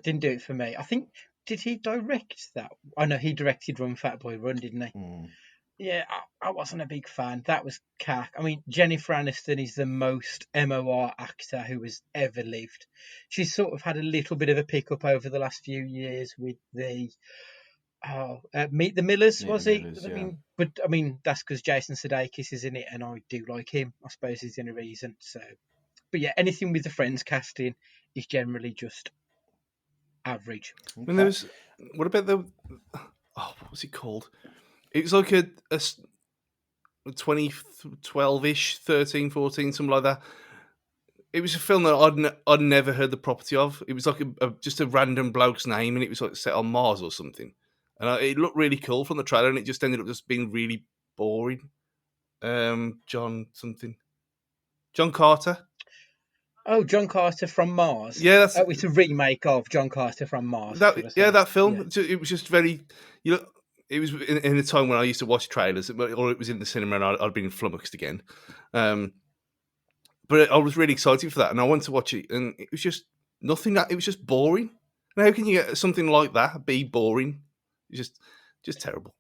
S2: Didn't do it for me. I think, did he direct that? I know he directed Run Fat Boy Run, didn't he?
S1: Mm.
S2: Yeah, I wasn't a big fan. That was cack. I mean, Jennifer Aniston is the most MOR actor who has ever lived. She's sort of had a little bit of a pickup over the last few years with the Meet the Millers, was he? I mean, that's because Jason Sudeikis is in it, and I do like him. I suppose he's in a reason. So, but yeah, anything with the Friends casting is generally just average.
S1: Okay.
S3: And there was, what about what was it called? It was like a 2012-ish, 13, 14, something like that. It was a film that I'd never heard the property of. It was like just a random bloke's name, and it was like set on Mars or something. And it looked really cool from the trailer, and it just ended up just being really boring. John Carter.
S2: Oh, John Carter from Mars.
S3: Yeah,
S2: it's a remake of John Carter from Mars.
S3: That film. Yeah. It was just very, it was in a time when I used to watch trailers, or it was in the cinema, and I'd been flummoxed again. But I was really excited for that, and I wanted to watch it, and it was just nothing. It was just boring. And how can you get something like that be boring? It's just terrible.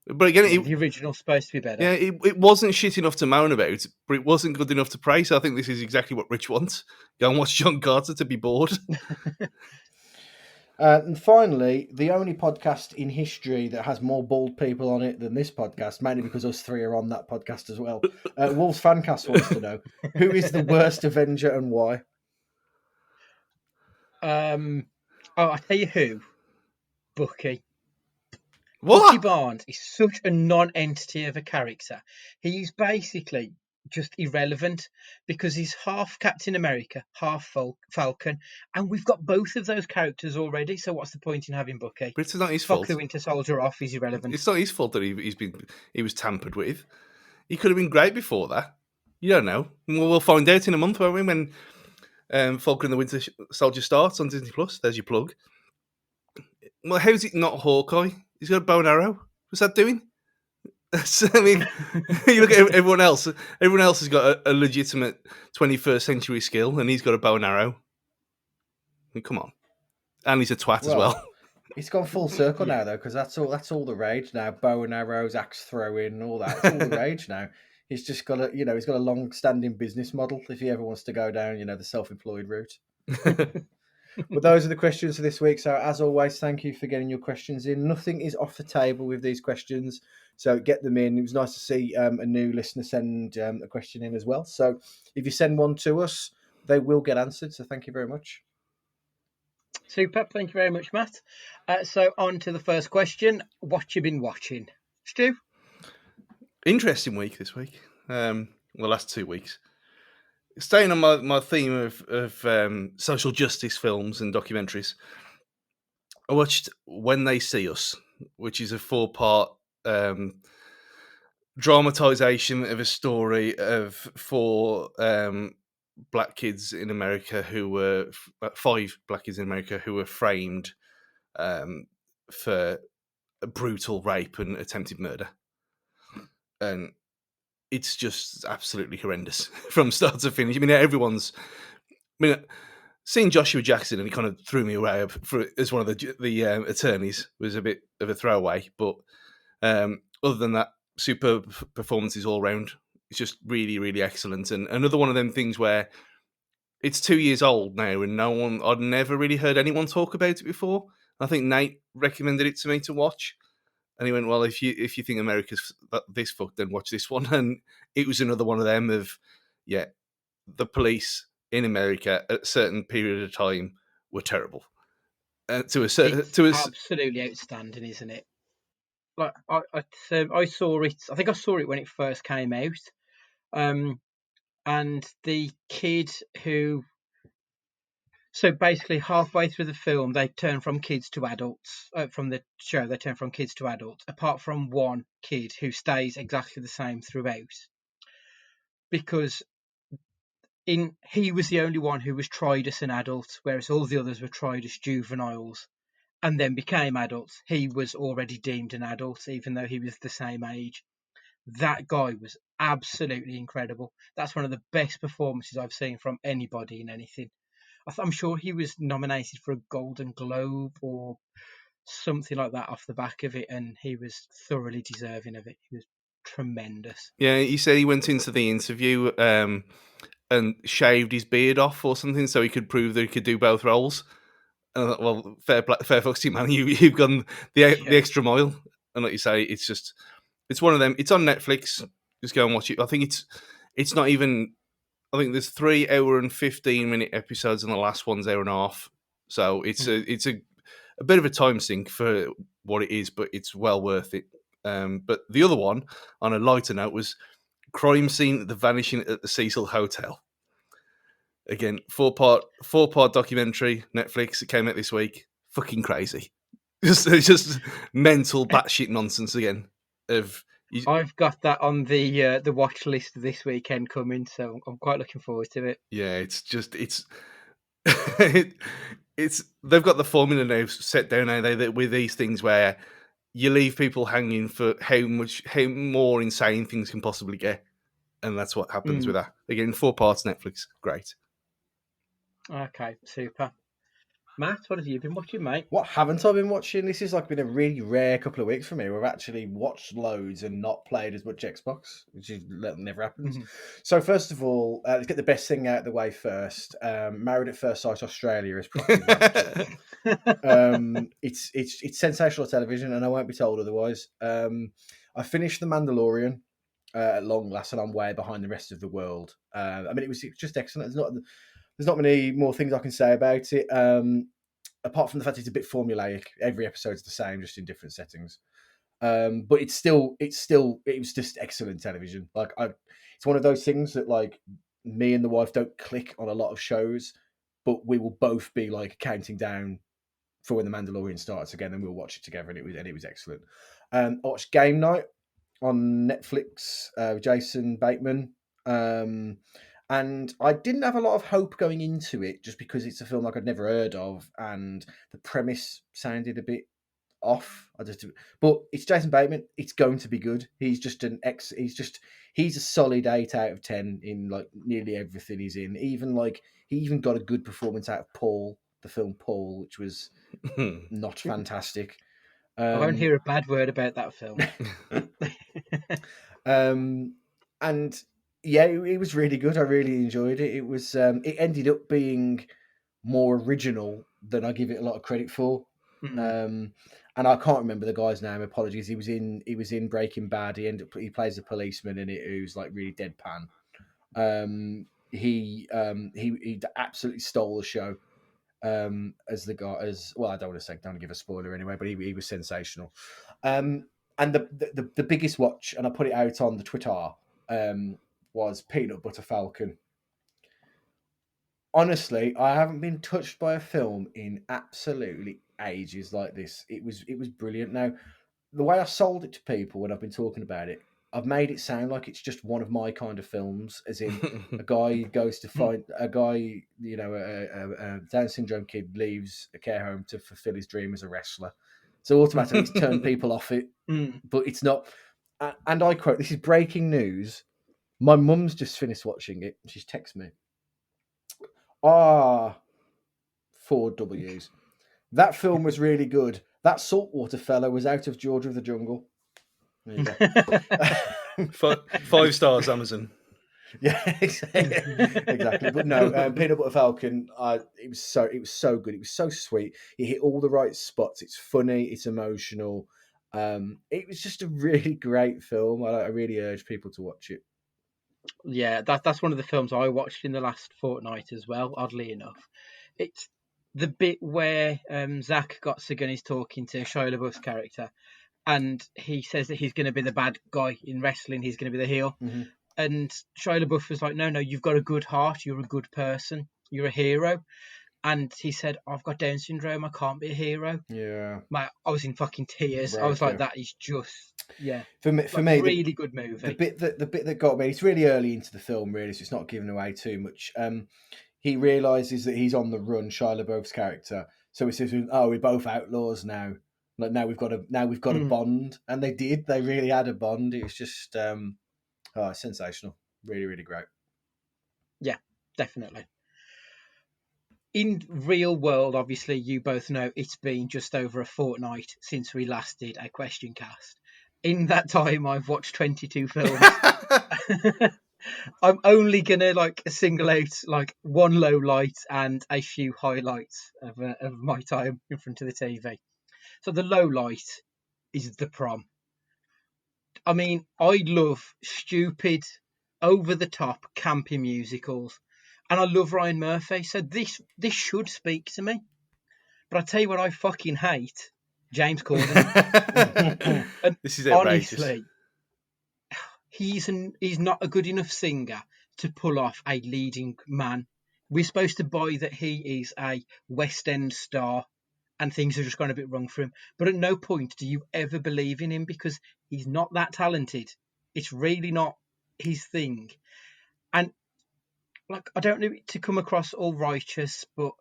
S3: But again,
S2: the original's supposed to be better.
S3: Yeah, it wasn't shit enough to moan about, but it wasn't good enough to praise. So I think this is exactly what Rich wants. Go and watch John Carter to be bored.
S1: And finally, the only podcast in history that has more bald people on it than this podcast, mainly because us three are on that podcast as well. Wolves Fancast wants to know, who is the worst Avenger and why?
S2: I tell you who. Bucky.
S3: What?
S2: Bucky Barnes is such a non-entity of a character. He's basically just irrelevant because he's half Captain America, half Falcon, and we've got both of those characters already. So what's the point in having Bucky?
S3: But it's not his fault.
S2: Fuck the Winter Soldier off. He's irrelevant.
S3: It's not his fault that he was tampered with. He could have been great before that. You don't know. We'll find out in a month, won't we? When Falcon and the Winter Soldier starts on Disney Plus. There's your plug. Well, how is it not Hawkeye? He's got a bow and arrow. What's that doing? I mean, you look at everyone else. Everyone else has got a legitimate 21st century skill, and he's got a bow and arrow. I mean, come on. And he's a twat as well.
S1: It's gone full circle now, though, because that's all the rage now. Bow and arrows, axe throwing, all that. It's all the rage now. He's just got he's got a long-standing business model if he ever wants to go down, the self-employed route. But those are the questions for this week. So as always, thank you for getting your questions in. Nothing is off the table with these questions, so get them in. It was nice to see a new listener send a question in as well. So if you send one to us, they will get answered. So thank you very much.
S2: Super. Thank you very much, Matt. So on to the first question. What you been watching? Stu?
S3: Interesting week this week. The last 2 weeks. Staying on my theme of social justice films and documentaries, I watched When They See Us, which is a 4-part dramatisation of a story of 4 black kids in America who were 5 black kids in America who were framed for a brutal rape and attempted murder, and it's just absolutely horrendous from start to finish. I mean, everyone's mean, seeing Joshua Jackson, and he kind of threw me away as one of the attorneys, was a bit of a throwaway. But other than that, superb performances all round. It's just really, really excellent. And another one of them things where it's 2 years old now, and I'd never really heard anyone talk about it before. I think Nate recommended it to me to watch, and he went, "Well, if you think America's this fucked, then watch this one." And it was another one of them of, yeah, the police in America at a certain period of time were terrible.
S2: Absolutely outstanding, isn't it? Like I saw it. I think I saw it when it first came out. And the kid who, so basically halfway through the film, they turn from kids to adults. From the show, they turn from kids to adults. Apart from one kid who stays exactly the same throughout, because he was the only one who was tried as an adult, whereas all the others were tried as juveniles and then became adults. He was already deemed an adult, even though he was the same age. That guy was absolutely incredible. That's one of the best performances I've seen from anybody in anything. I'm sure he was nominated for a Golden Globe or something like that off the back of it, and he was thoroughly deserving of it. He was tremendous.
S3: Yeah, he said he went into the interview and shaved his beard off or something so he could prove that he could do both roles. And I thought, well, fair fucks to you, man. You've gone the extra mile. And like you say, it's one of them. It's on Netflix. Just go and watch it. I think it's not even. I think there's 3 hour and 15-minute episodes, and the last one's hour and a half. So it's a bit of a time sink for what it is, but it's well worth it. But the other one, on a lighter note, was Crime Scene: The Vanishing at the Cecil Hotel. Again, 4-part documentary, Netflix. It came out this week. Fucking crazy. Just mental batshit nonsense again.
S2: I've got that on the watch list this weekend coming, so I'm quite looking forward to it.
S3: Yeah, it's they've got the formula now set down now that with these things where you leave people hanging for how more insane things can possibly get, and that's what happens with that. Again, 4 parts, Netflix, great.
S2: Okay, super. Matt, what have you been watching, mate?
S1: What haven't I been watching? This has been a really rare couple of weeks for me. We've actually watched loads and not played as much Xbox, which never happens. Mm-hmm. So first of all, let's get the best thing out of the way first. Married at First Sight Australia is probably it's sensational television, and I won't be told otherwise. I finished The Mandalorian at long last, and I'm way behind the rest of the world. It was just excellent. There's not many more things I can say about it, apart from the fact it's a bit formulaic. Every episode's the same, just in different settings. But it was just excellent television. It's one of those things that me and the wife don't click on a lot of shows, but we will both be counting down for when The Mandalorian starts again, and we'll watch it together, and it was excellent. I watched Game Night on Netflix with Jason Bateman. And I didn't have a lot of hope going into it, just because it's a film I'd never heard of, and the premise sounded a bit off. But it's Jason Bateman. It's going to be good. He's just he's a solid 8 out of 10 in nearly everything he's in. He even got a good performance out of Paul, the film Paul, which was not fantastic.
S2: I won't hear a bad word about that film.
S1: And yeah, it was really good. I really enjoyed it. It was. It ended up being more original than I give it a lot of credit for. Mm-hmm. And I can't remember the guy's name. Apologies. He was in Breaking Bad. He plays a policeman in it who's really deadpan. He absolutely stole the show. As the guy, I don't want to give a spoiler anyway, but he was sensational. And the biggest watch, and I put it out on the Twitter, was Peanut Butter Falcon. Honestly, I haven't been touched by a film in absolutely ages like this. It was brilliant. Now, the way I sold it to people when I've been talking about it, I've made it sound like it's just one of my kind of films, as in a guy goes to find a guy, a Down syndrome kid leaves a care home to fulfill his dream as a wrestler. So automatically it's turned people off it, but it's not. And I quote, this is breaking news. My mum's just finished watching it. She's texted me. Four W's. That film was really good. That saltwater fella was out of George of the Jungle. There you go.
S3: 5 stars, Amazon.
S1: Yeah, exactly. But no, Peanut Butter Falcon. It was so good. It was so sweet. It hit all the right spots. It's funny. It's emotional. It was just a really great film. I really urge people to watch it.
S2: Yeah, that's one of the films I watched in the last fortnight as well. Oddly enough, it's the bit where Zach Gottsigan is talking to Shia LaBeouf's character, and he says that he's going to be the bad guy in wrestling. He's going to be the heel.
S1: Mm-hmm.
S2: And Shia LaBeouf was like, no, you've got a good heart. You're a good person. You're a hero. And he said, I've got Down syndrome. I can't be a hero.
S1: Yeah.
S2: Mate, I was in fucking tears. I was like, that is just, yeah.
S1: For me,
S2: really good movie.
S1: The bit that got me, it's really early into the film, really, so it's not giving away too much. He realizes that he's on the run, Shia LaBeouf's character. So he says, "Oh, we're both outlaws now. Like now we've got a bond." And they did. They really had a bond. It was just sensational. Really, really great.
S2: Yeah, definitely. In real world, obviously, you both know it's been just over a fortnight since we last did a question cast. In that time, I've watched 22 films. I'm only gonna single out one low light and a few highlights of my time in front of the TV. So the low light is The Prom. I mean, I love stupid, over the top, campy musicals, and I love Ryan Murphy. So this should speak to me. But I tell you what, I fucking hate James Corden. And
S3: this is outrageous.
S2: Honestly, he's not a good enough singer to pull off a leading man. We're supposed to buy that he is a West End star and things are just gone a bit wrong for him. But at no point do you ever believe in him because he's not that talented. It's really not his thing. And I don't know to come across all righteous, but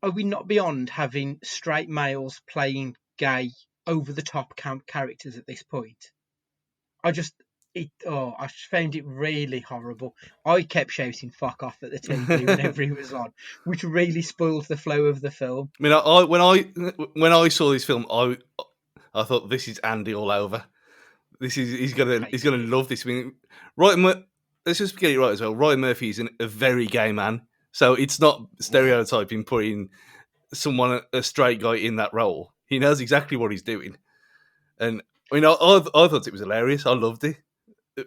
S2: are we not beyond having straight males playing gay over the top characters at this point? I found it really horrible. I kept shouting "fuck off" at the TV whenever he was on, which really spoiled the flow of the film.
S3: I mean, when I saw this film, I thought this is Andy all over. He's gonna love this. I mean, let's just get it right as well. Ryan Murphy is a very gay man, so it's not stereotyping putting a straight guy in that role. He knows exactly what he's doing, and I mean, I thought it was hilarious. I loved it.
S2: I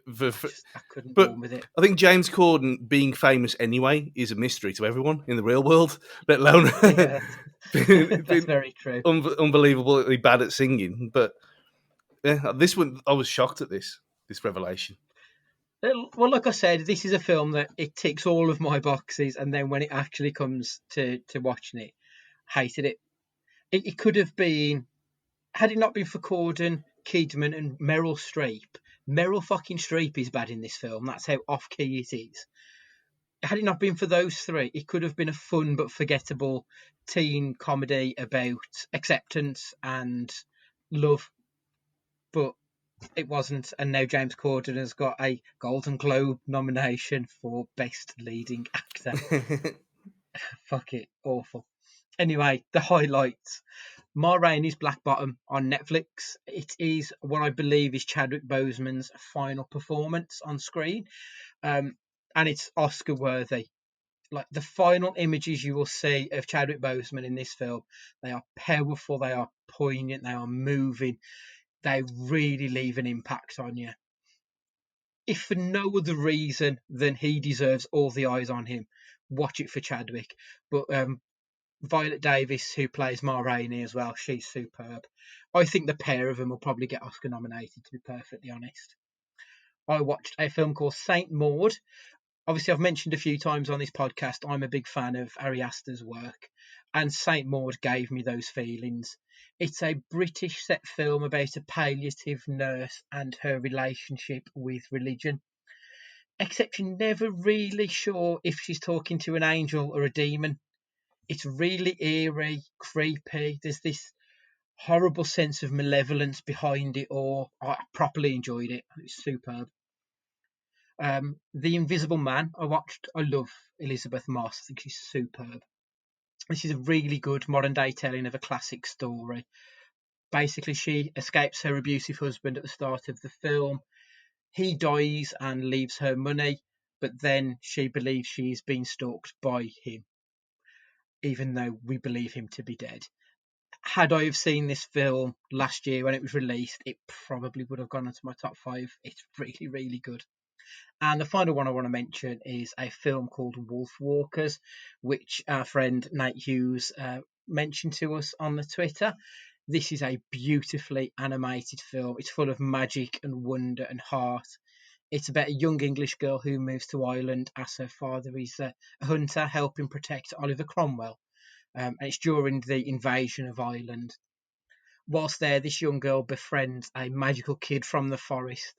S2: couldn't go on with it.
S3: I think James Corden being famous anyway is a mystery to everyone in the real world, let alone
S2: That's very true.
S3: Unbelievably bad at singing. But yeah, this one I was shocked at this revelation.
S2: Well, like I said, this is a film that it ticks all of my boxes, and then when it actually comes to watching it, hated it. It could have been, had it not been for Corden, Kidman, and Meryl Streep. Meryl fucking Streep is bad in this film. That's how off key it is. Had it not been for those three, it could have been a fun but forgettable teen comedy about acceptance and love. But it wasn't, and now James Corden has got a Golden Globe nomination for Best Leading Actor. Fuck it, awful. Anyway, the highlights. Ma Rainey's Black Bottom on Netflix. It is what I believe is Chadwick Boseman's final performance on screen, and it's Oscar worthy. The final images you will see of Chadwick Boseman in this film, they are powerful, they are poignant, they are moving. They really leave an impact on you. If for no other reason than he deserves all the eyes on him, watch it for Chadwick. But Violet Davis, who plays Ma Rainey as well, she's superb. I think the pair of them will probably get Oscar nominated, to be perfectly honest. I watched a film called Saint Maud. Obviously, I've mentioned a few times on this podcast, I'm a big fan of Ari Aster's work, and Saint Maud gave me those feelings. It's a British set film about a palliative nurse and her relationship with religion. Except you're never really sure if she's talking to an angel or a demon. It's really eerie, creepy. There's this horrible sense of malevolence behind it all. I properly enjoyed it. It's superb. The Invisible Man, I watched. I love Elizabeth Moss. I think she's superb. This is a really good modern day telling of a classic story. Basically, she escapes her abusive husband at the start of the film. He dies and leaves her money, but then she believes she's been stalked by him, even though we believe him to be dead. Had I have seen this film last year when it was released, it probably would have gone into my top 5. It's really, really good. And the final one I want to mention is a film called Wolf Walkers, which our friend Nate Hughes mentioned to us on the Twitter. This is a beautifully animated film. It's full of magic and wonder and heart. It's about a young English girl who moves to Ireland as her father is a hunter helping protect Oliver Cromwell. And it's during the invasion of Ireland. Whilst there, this young girl befriends a magical kid from the forest.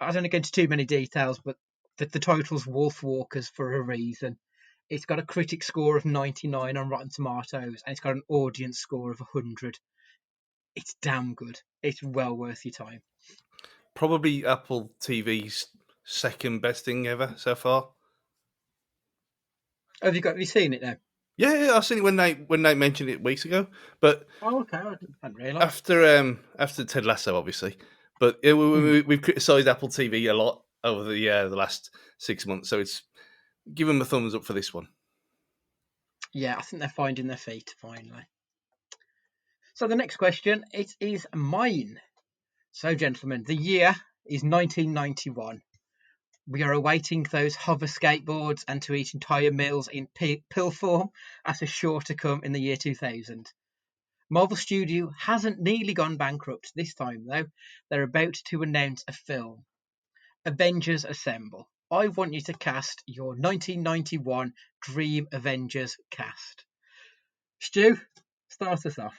S2: I don't want to go into too many details, but the title's Wolf Walkers for a reason. It's got a critic score of 99 on Rotten Tomatoes, and it's got an audience score of 100. It's damn good. It's well worth your time.
S3: Probably Apple TV's second best thing ever so far.
S2: Have you seen it now?
S3: Yeah, I've seen it when they mentioned it weeks ago. But
S2: okay, I hadn't realised.
S3: After Ted Lasso, obviously, but we've criticised Apple TV a lot over the last 6 months, so it's give them a thumbs up for this one.
S2: Yeah, I think they're finding their feet finally. So the next question, it is mine. So, gentlemen, the year is 1991. We are awaiting those hover skateboards and to eat entire meals in pill form as a sure to come in the year 2000. Marvel Studio hasn't nearly gone bankrupt this time, though. They're about to announce a film. Avengers Assemble. I want you to cast your 1991 Dream Avengers cast. Stu, start us off.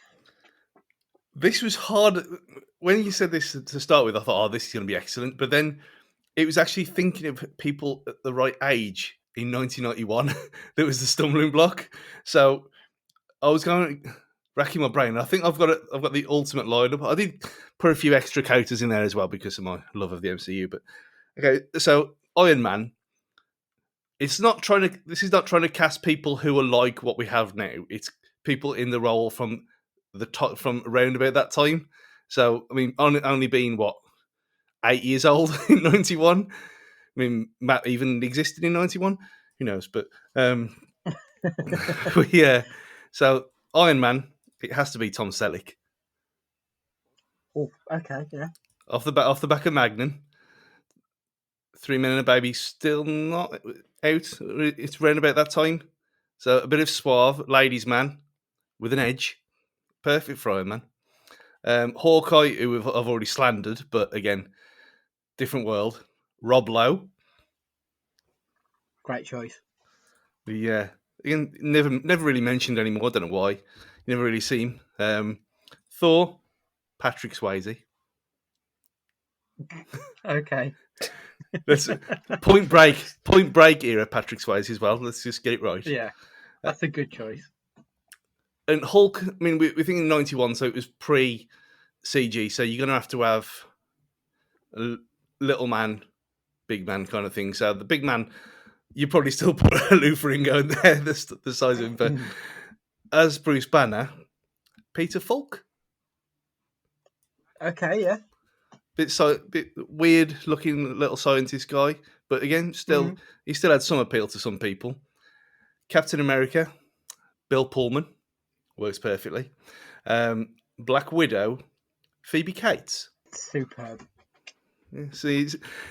S3: This was hard. When you said this to start with, I thought, this is going to be excellent. But then it was actually thinking of people at the right age in 1991 that was the stumbling block. So I was racking my brain. I think I've got the ultimate lineup. I did put a few extra characters in there as well because of my love of the MCU. But okay, so Iron Man. This is not trying to cast people who are like what we have now. It's people in the role from from around about that time. So I mean, only being 8 years old in 91. I mean, Matt even existed in 91. Who knows? But yeah. So Iron Man, it has to be Tom Selleck.
S2: Oh, okay, yeah.
S3: Off the back of Magnum. 3 Men and a Baby still not out. It's around about that time. So a bit of suave, ladies' man with an edge. Perfect for Iron Man. Hawkeye, who I've already slandered, but again, different world. Rob Lowe.
S2: Great choice.
S3: Yeah. Again, never really mentioned anymore. I don't know why. You never really see him. Thor, Patrick Swayze.
S2: Okay.
S3: That's Point Break era Patrick Swayze as well. Let's just get it right.
S2: Yeah, that's a good choice.
S3: And Hulk, I mean, we're thinking 91, so it was pre-CG, so you're going to have a little man, big man kind of thing. So the big man, you probably still put a Lou Ferrigno in there, the size of him. But as Bruce Banner, Peter Falk.
S2: Okay, yeah.
S3: Bit weird looking little scientist guy, but again, he still had some appeal to some people. Captain America, Bill Pullman, works perfectly. Black Widow, Phoebe Cates.
S2: Superb.
S3: Yeah, see,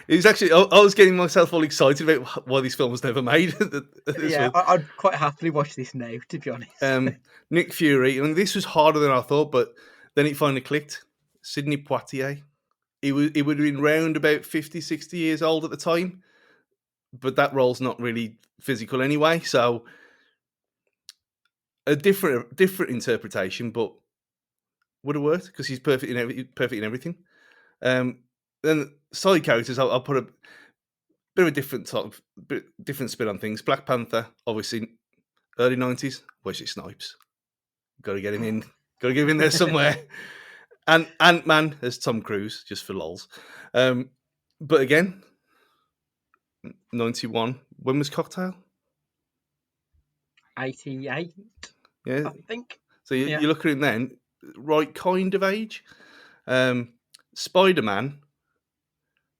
S3: it's actually I was getting myself all excited about why this film was never made.
S2: Yeah, I'd quite happily watch this now, to be honest.
S3: Nick Fury. I mean, this was harder than I thought, but then it finally clicked. Sidney Poitier. He would have been round about 50, 60 years old at the time, but that role's not really physical anyway. So a different interpretation, but would have worked because he's perfect in everything. Then side characters, I'll put a bit of a different spin on things. Black Panther, obviously, early 90s. Wesley Snipes, got to get him in. Got to get him in there somewhere. And Ant-Man as Tom Cruise, just for lols. But again, 91. When was Cocktail?
S2: 88,
S3: Yeah.
S2: I think.
S3: So you,
S2: Yeah.
S3: you look at it then, right kind of age. Spider-Man,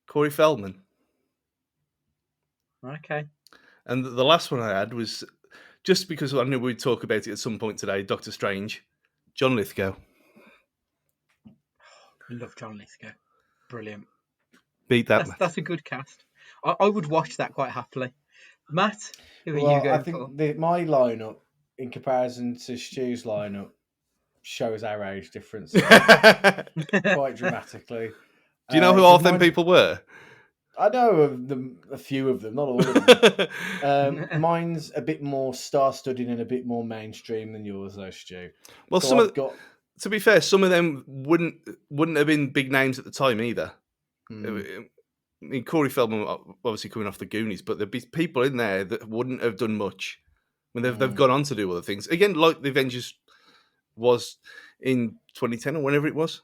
S3: Corey Feldman.
S2: Okay.
S3: And the last one I had was, just because I knew we'd talk about it at some point today, Doctor Strange, John Lithgow.
S2: Love John Lithgow. Brilliant.
S3: Beat that, Matt.
S2: That's a good cast. I would watch that quite happily. Matt, who are you
S1: Well,
S2: going
S1: I
S2: for?
S1: think my lineup, in comparison to Stu's lineup, shows our age difference quite dramatically.
S3: Do you know who half them people were?
S1: I know of them, a few of them, not all of them. Mine's a bit more star-studded and a bit more mainstream than yours, though, Stu.
S3: Well,
S1: So
S3: to be fair, some of them wouldn't have been big names at the time either. I mean, Corey Feldman, obviously coming off the Goonies, but there'd be people in there that wouldn't have done much. I mean, they've gone on to do other things. Again, like the Avengers was in 2010 or whenever it was.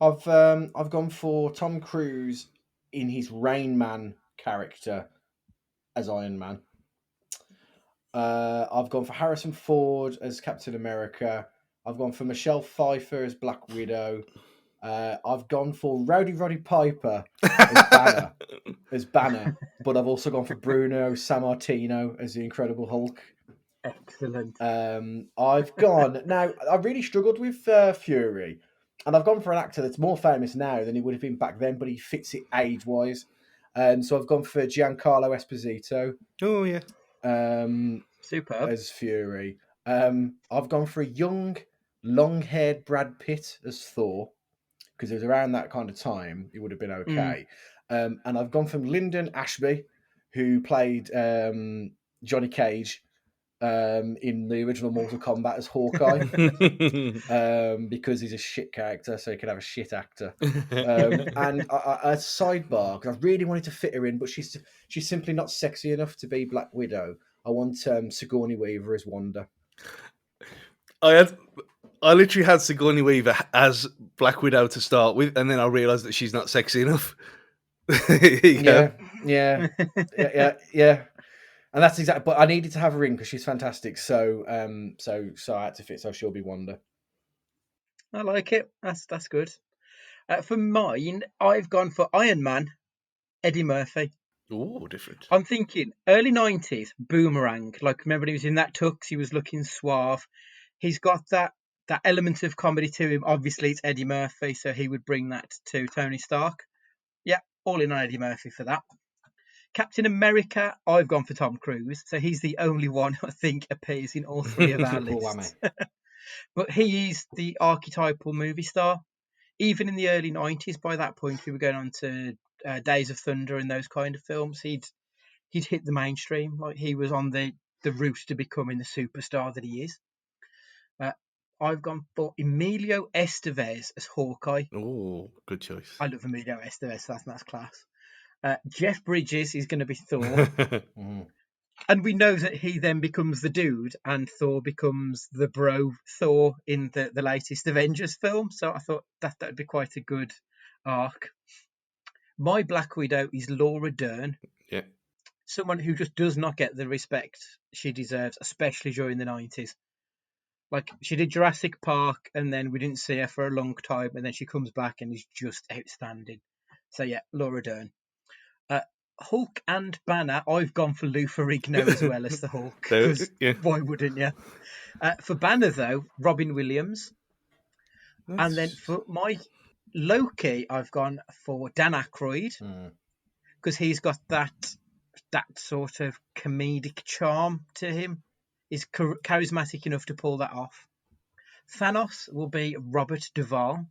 S1: I've gone for Tom Cruise in his Rain Man character as Iron Man. I've gone for Harrison Ford as Captain America. I've gone for Michelle Pfeiffer as Black Widow. I've gone for Rowdy Roddy Piper as Banner, but I've also gone for Bruno Sammartino as the Incredible Hulk.
S2: Excellent.
S1: I've gone now. I really struggled with Fury, and I've gone for an actor that's more famous now than he would have been back then, but he fits it age-wise. So I've gone for Giancarlo Esposito.
S3: Oh yeah.
S2: Superb.
S1: As Fury. I've gone for a young, long-haired Brad Pitt as Thor, because it was around that kind of time. It would have been okay. And I've gone from Lyndon Ashby, who played Johnny Cage in the original Mortal Kombat as Hawkeye, because he's a shit character, so he can have a shit actor. And a sidebar, because I really wanted to fit her in, but she's simply not sexy enough to be Black Widow. I want Sigourney Weaver as Wanda.
S3: I literally had Sigourney Weaver as Black Widow to start with, and then I realised that she's not sexy enough.
S1: Yeah. And that's exactly. But I needed to have her in because she's fantastic. So I had to fit. So she'll be Wanda.
S2: I like it. That's good. For mine, I've gone for Iron Man, Eddie Murphy.
S3: Oh, different.
S2: I'm thinking early 90s, Boomerang. Like, remember he was in that tux, he was looking suave. He's got that element of comedy to him. Obviously, it's Eddie Murphy, so he would bring that to Tony Stark. Yeah, all in on Eddie Murphy for that. Captain America, I've gone for Tom Cruise. So he's the only one I think appears in all three of our lists. But he is the archetypal movie star. Even in the early 90s, by that point, we were going on to Days of Thunder and those kind of films. He'd hit the mainstream. Like, he was on the route to becoming the superstar that he is. I've gone for Emilio Estevez as Hawkeye.
S3: Oh, good choice.
S2: I love Emilio Estevez. That's class. Jeff Bridges is going to be Thor. And we know that he then becomes the dude and Thor becomes the bro Thor in the latest Avengers film. So I thought that would be quite a good arc. My Black Widow is Laura Dern.
S3: Yeah.
S2: Someone who just does not get the respect she deserves, especially during the 90s. Like, she did Jurassic Park and then we didn't see her for a long time, and then she comes back and is just outstanding. So yeah, Laura Dern. Hulk and Banner, I've gone for Lou Ferrigno as well as the Hulk.
S3: Yeah.
S2: Why wouldn't you? For Banner, though, Robin Williams.
S3: Nice.
S2: And then for my Loki, I've gone for Dan Aykroyd, because he's got that sort of comedic charm to him. He's charismatic enough to pull that off. Thanos will be Robert Duvall.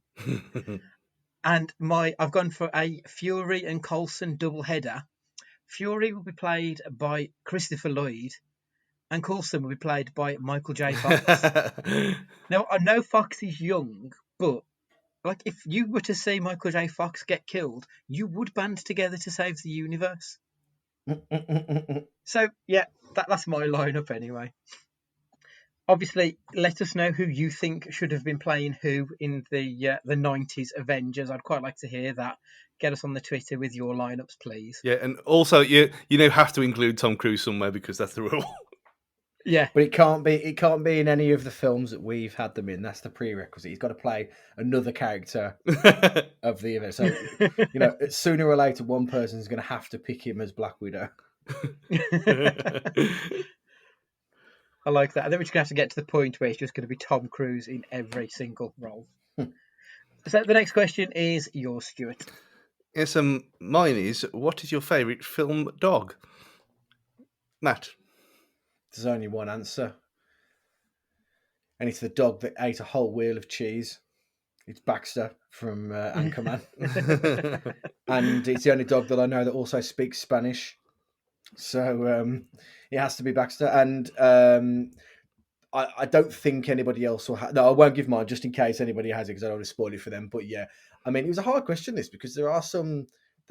S2: And I've gone for a Fury and Coulson doubleheader. Fury will be played by Christopher Lloyd, and Coulson will be played by Michael J. Fox. Now, I know Fox is young, but like, if you were to see Michael J. Fox get killed, you would band together to save the universe. So, yeah, that's my lineup anyway. Obviously, let us know who you think should have been playing who in the 90s Avengers. I'd quite like to hear that. Get us on the Twitter with your lineups, please.
S3: Yeah, and also you now have to include Tom Cruise somewhere because that's the rule.
S2: Yeah.
S1: But it can't be in any of the films that we've had them in. That's the prerequisite. He's got to play another character of the event. So sooner or later, one person's going to have to pick him as Black Widow.
S2: I like that. I think we're just going to have to get to the point where it's just going to be Tom Cruise in every single role. So the next question is yours, Stuart.
S3: Yes, mine is, what is your favourite film dog? Matt?
S1: There's only one answer. And it's the dog that ate a whole wheel of cheese. It's Baxter from Anchorman. And it's the only dog that I know that also speaks Spanish. So it has to be Baxter. And I don't think anybody else will have... No, I won't give mine just in case anybody has it because I don't want to spoil it for them. But yeah, I mean, it was a hard question, this, because there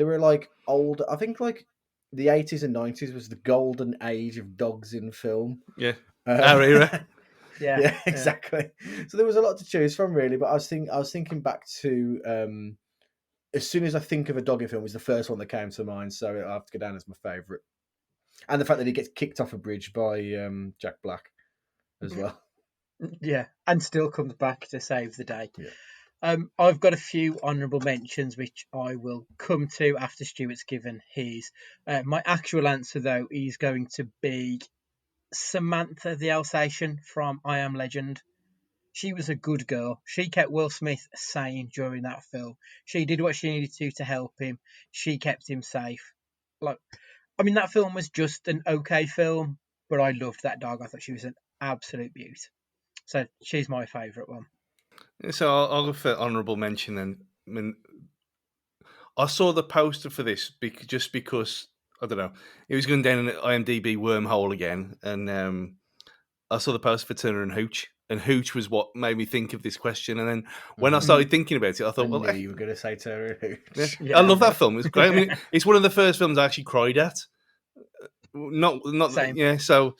S1: were like old... I think like the 80s and 90s was the golden age of dogs in film.
S3: Yeah, our era.
S2: Yeah,
S1: exactly. So there was a lot to choose from, really. But I was thinking back to... as soon as I think of a dog in film, it was the first one that came to mind. So I have to go down as my favourite. And the fact that he gets kicked off a bridge by Jack Black as well.
S2: Yeah, and still comes back to save the day.
S1: Yeah.
S2: I've got a few honourable mentions, which I will come to after Stuart's given his. My actual answer, though, is going to be Samantha the Alsatian from I Am Legend. She was a good girl. She kept Will Smith sane during that film. She did what she needed to help him. She kept him safe. That film was just an okay film, but I loved that dog. I thought she was an absolute beaut. So she's my favourite one.
S3: So I'll go for honourable mention then. I mean, I saw the poster for this just because, I don't know, it was going down an IMDb wormhole again, and I saw the poster for Turner and Hooch. And Hooch was what made me think of this question. And then when I started thinking about it, I thought,
S1: knew you were going to say Turner and Hooch.
S3: Yeah. I love that film. It was great. I mean, it's one of the first films I actually cried at. Not
S2: Same.
S3: Yeah. So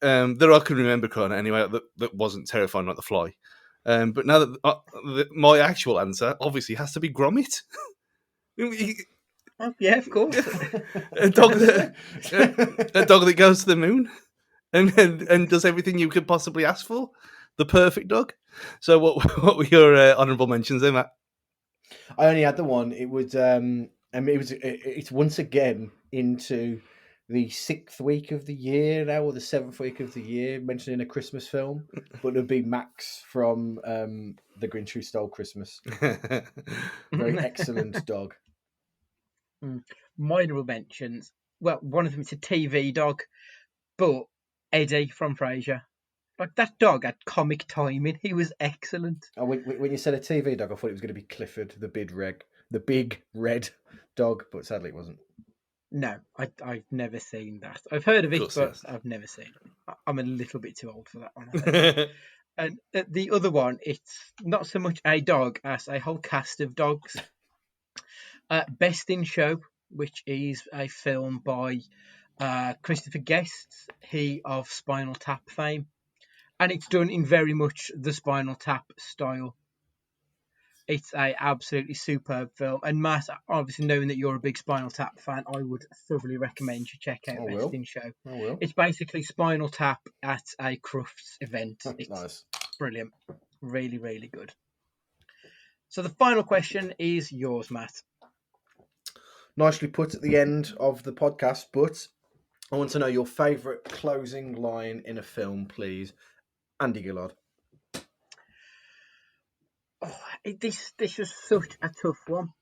S3: that I can remember crying at anyway. That wasn't terrifying like The Fly. But now that my actual answer obviously has to be Gromit.
S2: Oh, yeah, of course.
S3: a dog that goes to the moon. And does everything you could possibly ask for. The perfect dog. So what were your honourable mentions there, Matt?
S1: I only had the one. It was it's once again into the 6th week of the year now, or the 7th week of the year, mentioned in a Christmas film. But it would be Max from The Grinch Who Stole Christmas. Very excellent dog.
S2: My honourable mentions. Well, one of them is a TV dog, but Eddie from Frasier. Like, that dog had comic timing. He was excellent.
S1: Oh, when you said a TV dog, I thought it was going to be Clifford, the big red dog, but sadly it wasn't.
S2: No, I've never seen that. I've heard of it, but
S3: yes.
S2: I've never seen it. I'm a little bit too old for that one, I think. And the other one, it's not so much a dog as a whole cast of dogs. Best in Show, which is a film by Christopher Guest, he of Spinal Tap fame, and it's done in very much the Spinal Tap style. It's a absolutely superb film, and Matt, obviously knowing that you're a big Spinal Tap fan, I would thoroughly recommend you check out Best in Show.
S1: I will.
S2: It's basically Spinal Tap at a Crufts event. It's
S1: nice.
S2: Brilliant. Really, really good. So the final question is yours, Matt.
S1: Nicely put at the end of the podcast, but I want to know your favourite closing line in a film, please. Andy Gillard.
S2: Oh, this was such a tough one.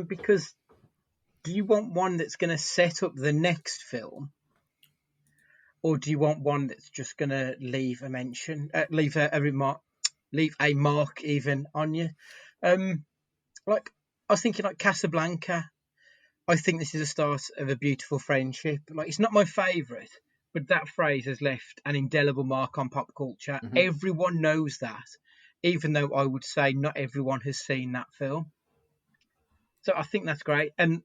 S2: Because do you want one that's going to set up the next film, or do you want one that's just going to leave a mention, leave a remark, leave a mark even on you? Like, I was thinking like Casablanca. I think this is the start of a beautiful friendship. Like, it's not my favourite, but that phrase has left an indelible mark on pop culture. Mm-hmm. Everyone knows that, even though I would say not everyone has seen that film. So I think that's great. And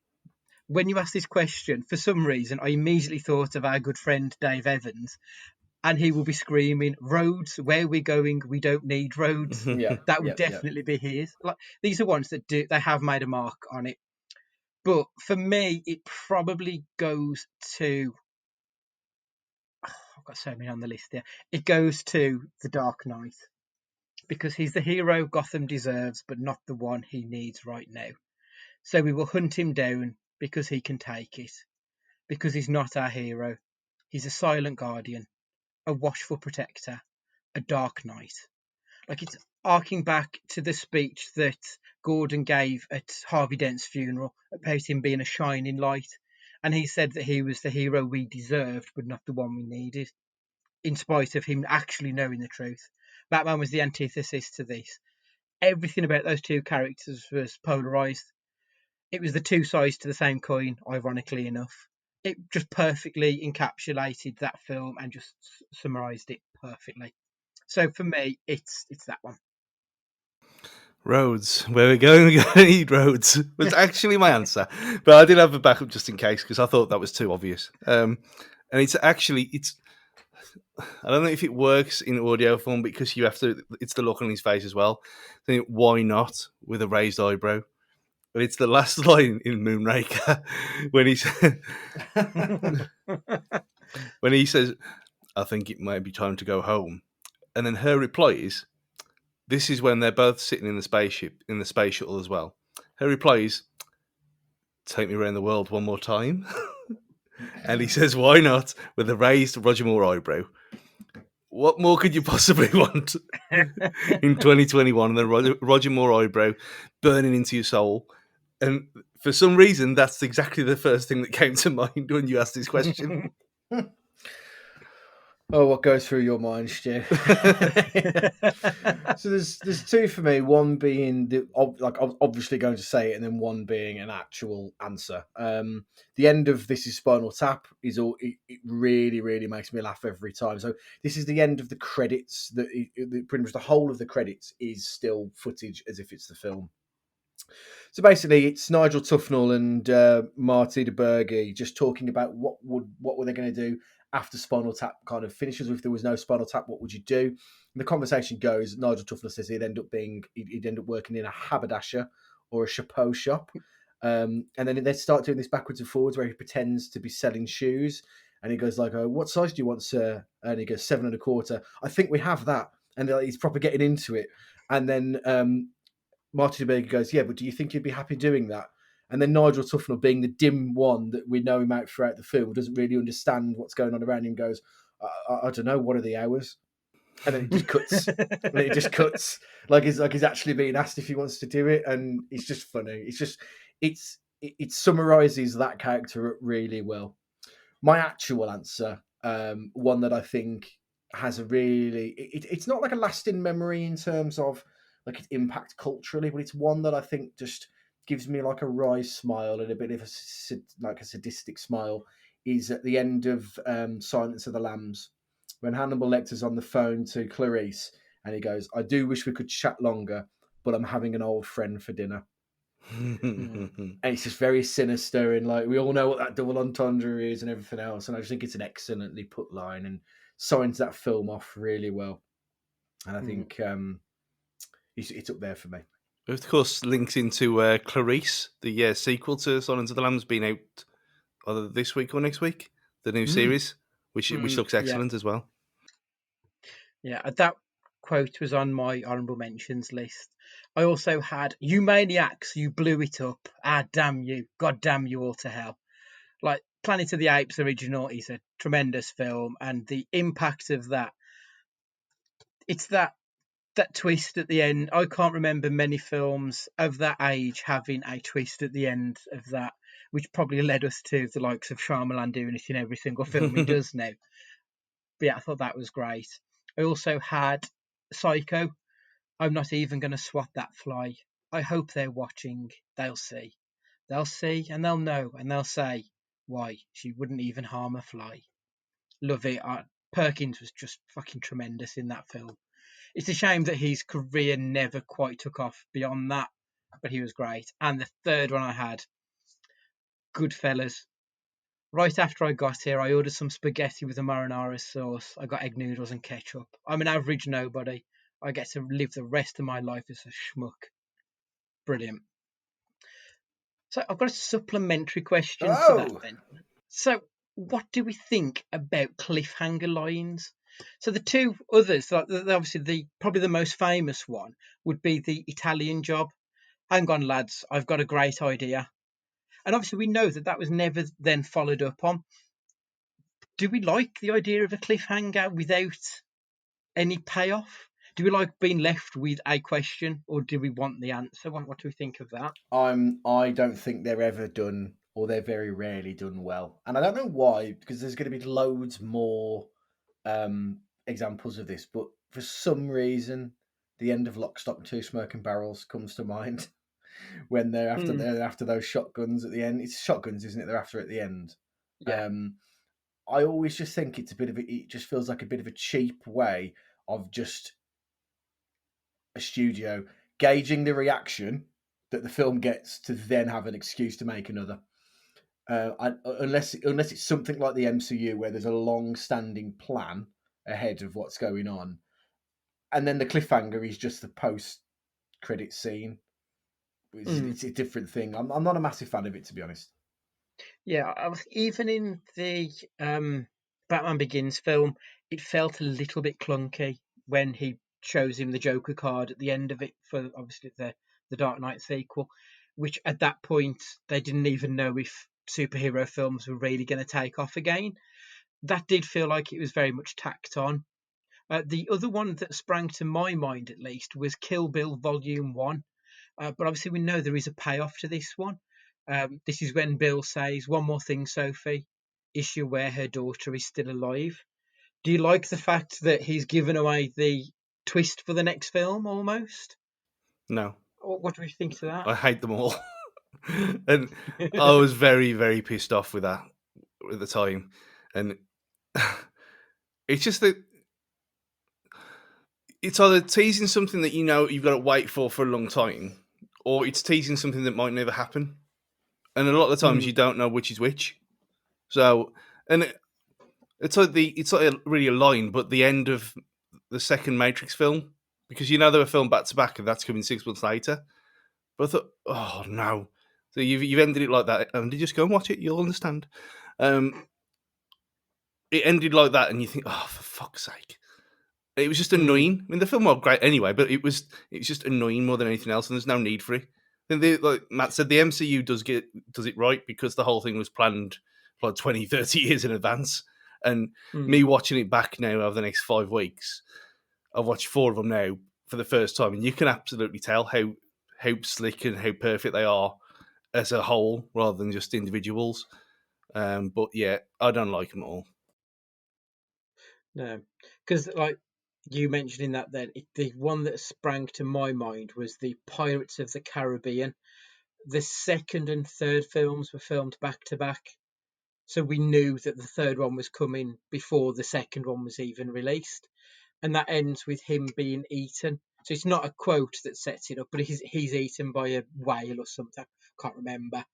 S2: when you asked this question, for some reason, I immediately thought of our good friend Dave Evans. and he will be screaming, "Roads, where we're going, we don't need roads."
S1: Yeah,
S2: That would
S1: yeah.
S2: definitely be his. Like, these are ones that they have made a mark on it. But for me, it probably goes to. I've got so many on the list here. It goes to The Dark Knight because he's the hero Gotham deserves, but not the one he needs right now. So we will hunt him down because he can take it. Because he's not our hero. He's a silent guardian, a watchful protector, a dark knight. Like, it's arcing back to the speech that Gordon gave at Harvey Dent's funeral about him being a shining light. And he said that he was the hero we deserved, but not the one we needed, in spite of him actually knowing the truth. Batman was the antithesis to this. Everything about those two characters was polarized. It was the two sides to the same coin, ironically enough. It just perfectly encapsulated that film and just summarized it perfectly. So for me, it's that one.
S3: Roads, where we're going to need roads was actually my answer, but I did have a backup just in case because I thought that was too obvious. And it's I don't know if it works in audio form because you have to. It's the look on his face as well. Then why not with a raised eyebrow? But it's the last line in Moonraker when he says, "I think it might be time to go home," and then her reply is, "This is when they're both sitting in the spaceship in the space shuttle as well." Her reply is, "Take me around the world one more time," and he says, "Why not?" with a raised Roger Moore eyebrow. What more could you possibly want in 2021 than Roger Moore eyebrow burning into your soul? And for some reason, that's exactly the first thing that came to mind when you asked this question.
S1: Oh, what goes through your mind, Stu? So there's two for me. One being I'm obviously going to say it, and then one being an actual answer. The end of This Is Spinal Tap is all. It really, really makes me laugh every time. So this is the end of the credits. Pretty much the whole of the credits is still footage as if it's the film. So basically, it's Nigel Tufnell and Marty DeBerge just talking about what were they going to do after Spinal Tap kind of finishes. If there was no Spinal Tap, what would you do? And the conversation goes, Nigel Tufnell says he'd end up working in a haberdasher or a chapeau shop. And then they start doing this backwards and forwards where he pretends to be selling shoes. And he goes like, "Oh, what size do you want, sir?" And he goes, 7 1/4. "I think we have that." And he's proper getting into it. And then Marty DeBerge goes, "Yeah, but do you think you'd be happy doing that?" And then Nigel Tufnell, being the dim one that we know him out throughout the film, doesn't really understand what's going on around him, goes, I don't know, what are the hours? And then it just cuts. And it just cuts. Like he's actually being asked if he wants to do it, and it's just funny. It summarizes that character really well. My actual answer, one that I think has a really, it's not like a lasting memory in terms of like its impact culturally, but it's one that I think just gives me like a wry smile and a bit of a sadistic smile. Is at the end of Silence of the Lambs, when Hannibal Lecter's on the phone to Clarice, and he goes, "I do wish we could chat longer, but I'm having an old friend for dinner." And it's just very sinister, and like we all know what that double entendre is and everything else. And I just think it's an excellently put line and signs that film off really well. And I think it's up there for me.
S3: Of course, links into Clarice, the sequel to Silence of the Lambs, being out either this week or next week. The new series, which looks excellent as well.
S2: Yeah, that quote was on my honourable mentions list. I also had, "You maniacs, you blew it up. Ah, damn you. God damn you all to hell." Like, Planet of the Apes original is a tremendous film, and the impact of that, it's that twist at the end. I can't remember many films of that age having a twist at the end of that, which probably led us to the likes of Shyamalan doing it in every single film he does now. But yeah, I thought that was great. I also had Psycho. "I'm not even going to swat that fly. I hope they're watching. They'll see. They'll see and they'll know and they'll say, why, she wouldn't even harm a fly." Love it. Perkins was just fucking tremendous in that film. It's a shame that his career never quite took off beyond that, but he was great. And the third one I had, Goodfellas. Right after I got here, I ordered some spaghetti with a marinara sauce. I got egg noodles and ketchup. I'm an average nobody. I get to live the rest of my life as a schmuck. Brilliant. So I've got a supplementary question to that
S1: Oh,
S2: then. So what do we think about cliffhanger lines? So the two others, obviously probably the most famous one would be the Italian Job. Hang on, lads, I've got a great idea. And obviously we know that was never then followed up on. Do we like the idea of a cliffhanger without any payoff? Do we like being left with a question, or do we want the answer? What do we think of that?
S1: I don't think they're ever done, or they're very rarely done well, and I don't know why, because there's going to be loads more examples of this, but for some reason, the end of Lock, Stock, and Two Smoking Barrels comes to mind when they're after those shotguns at the end. It's shotguns, isn't it? They're after at the end.
S2: Yeah.
S1: I always just think it just feels like a bit of a cheap way of just a studio gauging the reaction that the film gets to then have an excuse to make another. Unless it's something like the MCU where there's a long-standing plan ahead of what's going on, and then the cliffhanger is just the post-credit scene. It's a different thing. I'm not a massive fan of it, to be honest.
S2: Yeah, even in the Batman Begins film, it felt a little bit clunky when he shows him the Joker card at the end of it for obviously the Dark Knight sequel, which at that point they didn't even know if superhero films were really going to take off again. That did feel like it was very much tacked on. The other one that sprang to my mind, at least, was Kill Bill Volume 1. But obviously, we know there is a payoff to this one. This is when Bill says, "One more thing, Sophie. Is she aware her daughter is still alive?" Do you like the fact that he's given away the twist for the next film almost?
S3: No,
S2: What do we think to that?
S3: I hate them all. And I was very, very pissed off with that at the time. And it's just that it's either teasing something that you know you've got to wait for a long time, or it's teasing something that might never happen. And a lot of the times you don't know which is which. So, and it's like really a line, but the end of the second Matrix film, because you know they were filmed back to back, and that's coming 6 months later. But I thought, oh no! So you've ended it like that, and you just go and watch it. You'll understand. It ended like that, and you think, oh, for fuck's sake! It was just annoying. I mean, the film was great anyway, but it was just annoying more than anything else, and there's no need for it. And like Matt said, the MCU does it right because the whole thing was planned for like 20, 30 years in advance. And me watching it back now over the next 5 weeks, I've watched 4 of them now for the first time, and you can absolutely tell how slick and how perfect they are as a whole rather than just individuals. But yeah, I don't like them at all.
S2: No, because like you mentioning that, then the one that sprang to my mind was the Pirates of the Caribbean. The second and third films were filmed back to back, so we knew that the third one was coming before the second one was even released, and that ends with him being eaten. So it's not a quote that sets it up, but he's eaten by a whale or something. Can't remember.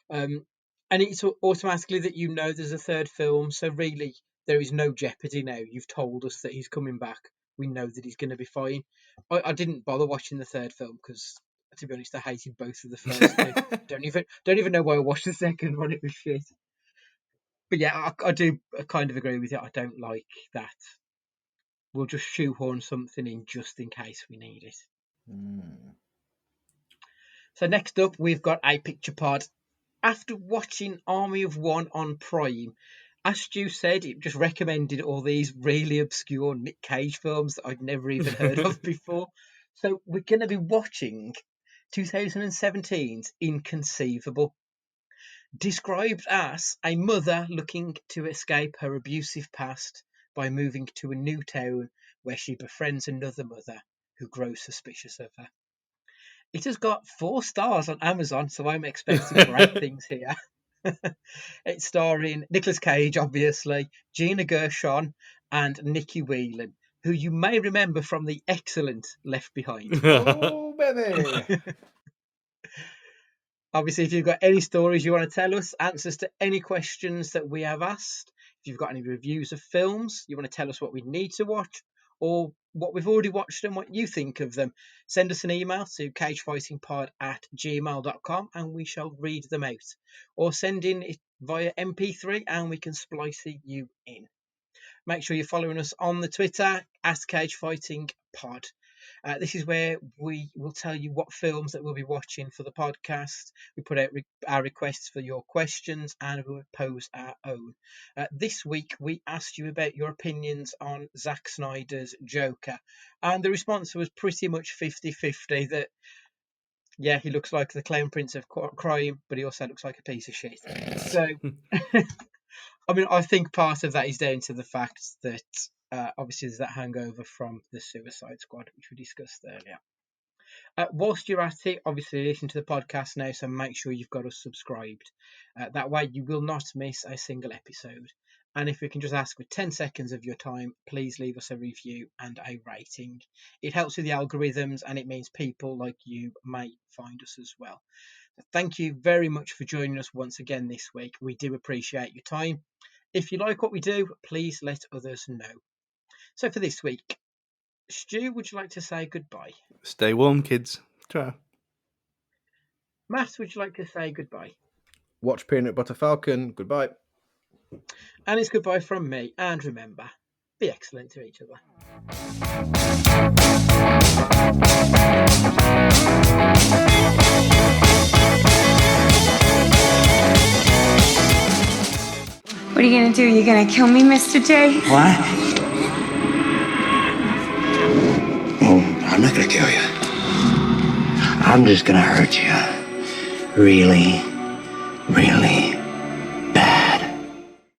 S2: And it's automatically that you know there's a third film. So really, there is no jeopardy now. You've told us that he's coming back. We know that he's going to be fine. I didn't bother watching the third film because, to be honest, I hated both of the first two. Don't even know why I watched the second one. It was shit. But yeah, I do kind of agree with you. I don't like that. We'll just shoehorn something in just in case we need it. So next up, we've got a picture pod. After watching Army of One on Prime, as Stu said, it just recommended all these really obscure Nick Cage films that I'd never even heard of before. So we're going to be watching 2017's Inconceivable. Described as a mother looking to escape her abusive past by moving to a new town where she befriends another mother who grows suspicious of her. It has got 4 stars on Amazon, so I'm expecting great things here. It's starring Nicolas Cage, obviously, Gina Gershon, and Nikki Whelan, who you may remember from the excellent Left Behind.
S1: Oh, baby!
S2: Obviously, if you've got any stories you want to tell us, answers to any questions that we have asked, if you've got any reviews of films, you want to tell us what we need to watch, or what we've already watched and what you think of them, send us an email to cagefightingpod@gmail.com and we shall read them out. Or send in it via MP3 and we can splice you in. Make sure you're following us on the Twitter @cagefightingpod. This is where we will tell you what films that we'll be watching for the podcast. We put out our requests for your questions and we'll pose our own. This week, we asked you about your opinions on Zack Snyder's Joker. And the response was pretty much 50-50 that, yeah, he looks like the Clown Prince of crime, but he also looks like a piece of shit. So, I mean, I think part of that is down to the fact that obviously there's that hangover from the Suicide Squad, which we discussed earlier. Whilst you're at it, obviously listen to the podcast now, so make sure you've got us subscribed. That way you will not miss a single episode. And if we can just ask for 10 seconds of your time, please leave us a review and a rating. It helps with the algorithms and it means people like you may find us as well. So thank you very much for joining us once again this week. We do appreciate your time. If you like what we do, please let others know. So for this week, Stu, would you like to say goodbye?
S3: Stay warm, kids. Ciao.
S2: Matt, would you like to say goodbye?
S1: Watch Peanut Butter Falcon. Goodbye.
S2: And it's goodbye from me. And remember, be excellent to each other.
S5: What are you gonna do? You gonna kill me, Mr. J?
S6: What? Oh, I'm not gonna kill you. I'm just gonna hurt you. Really, really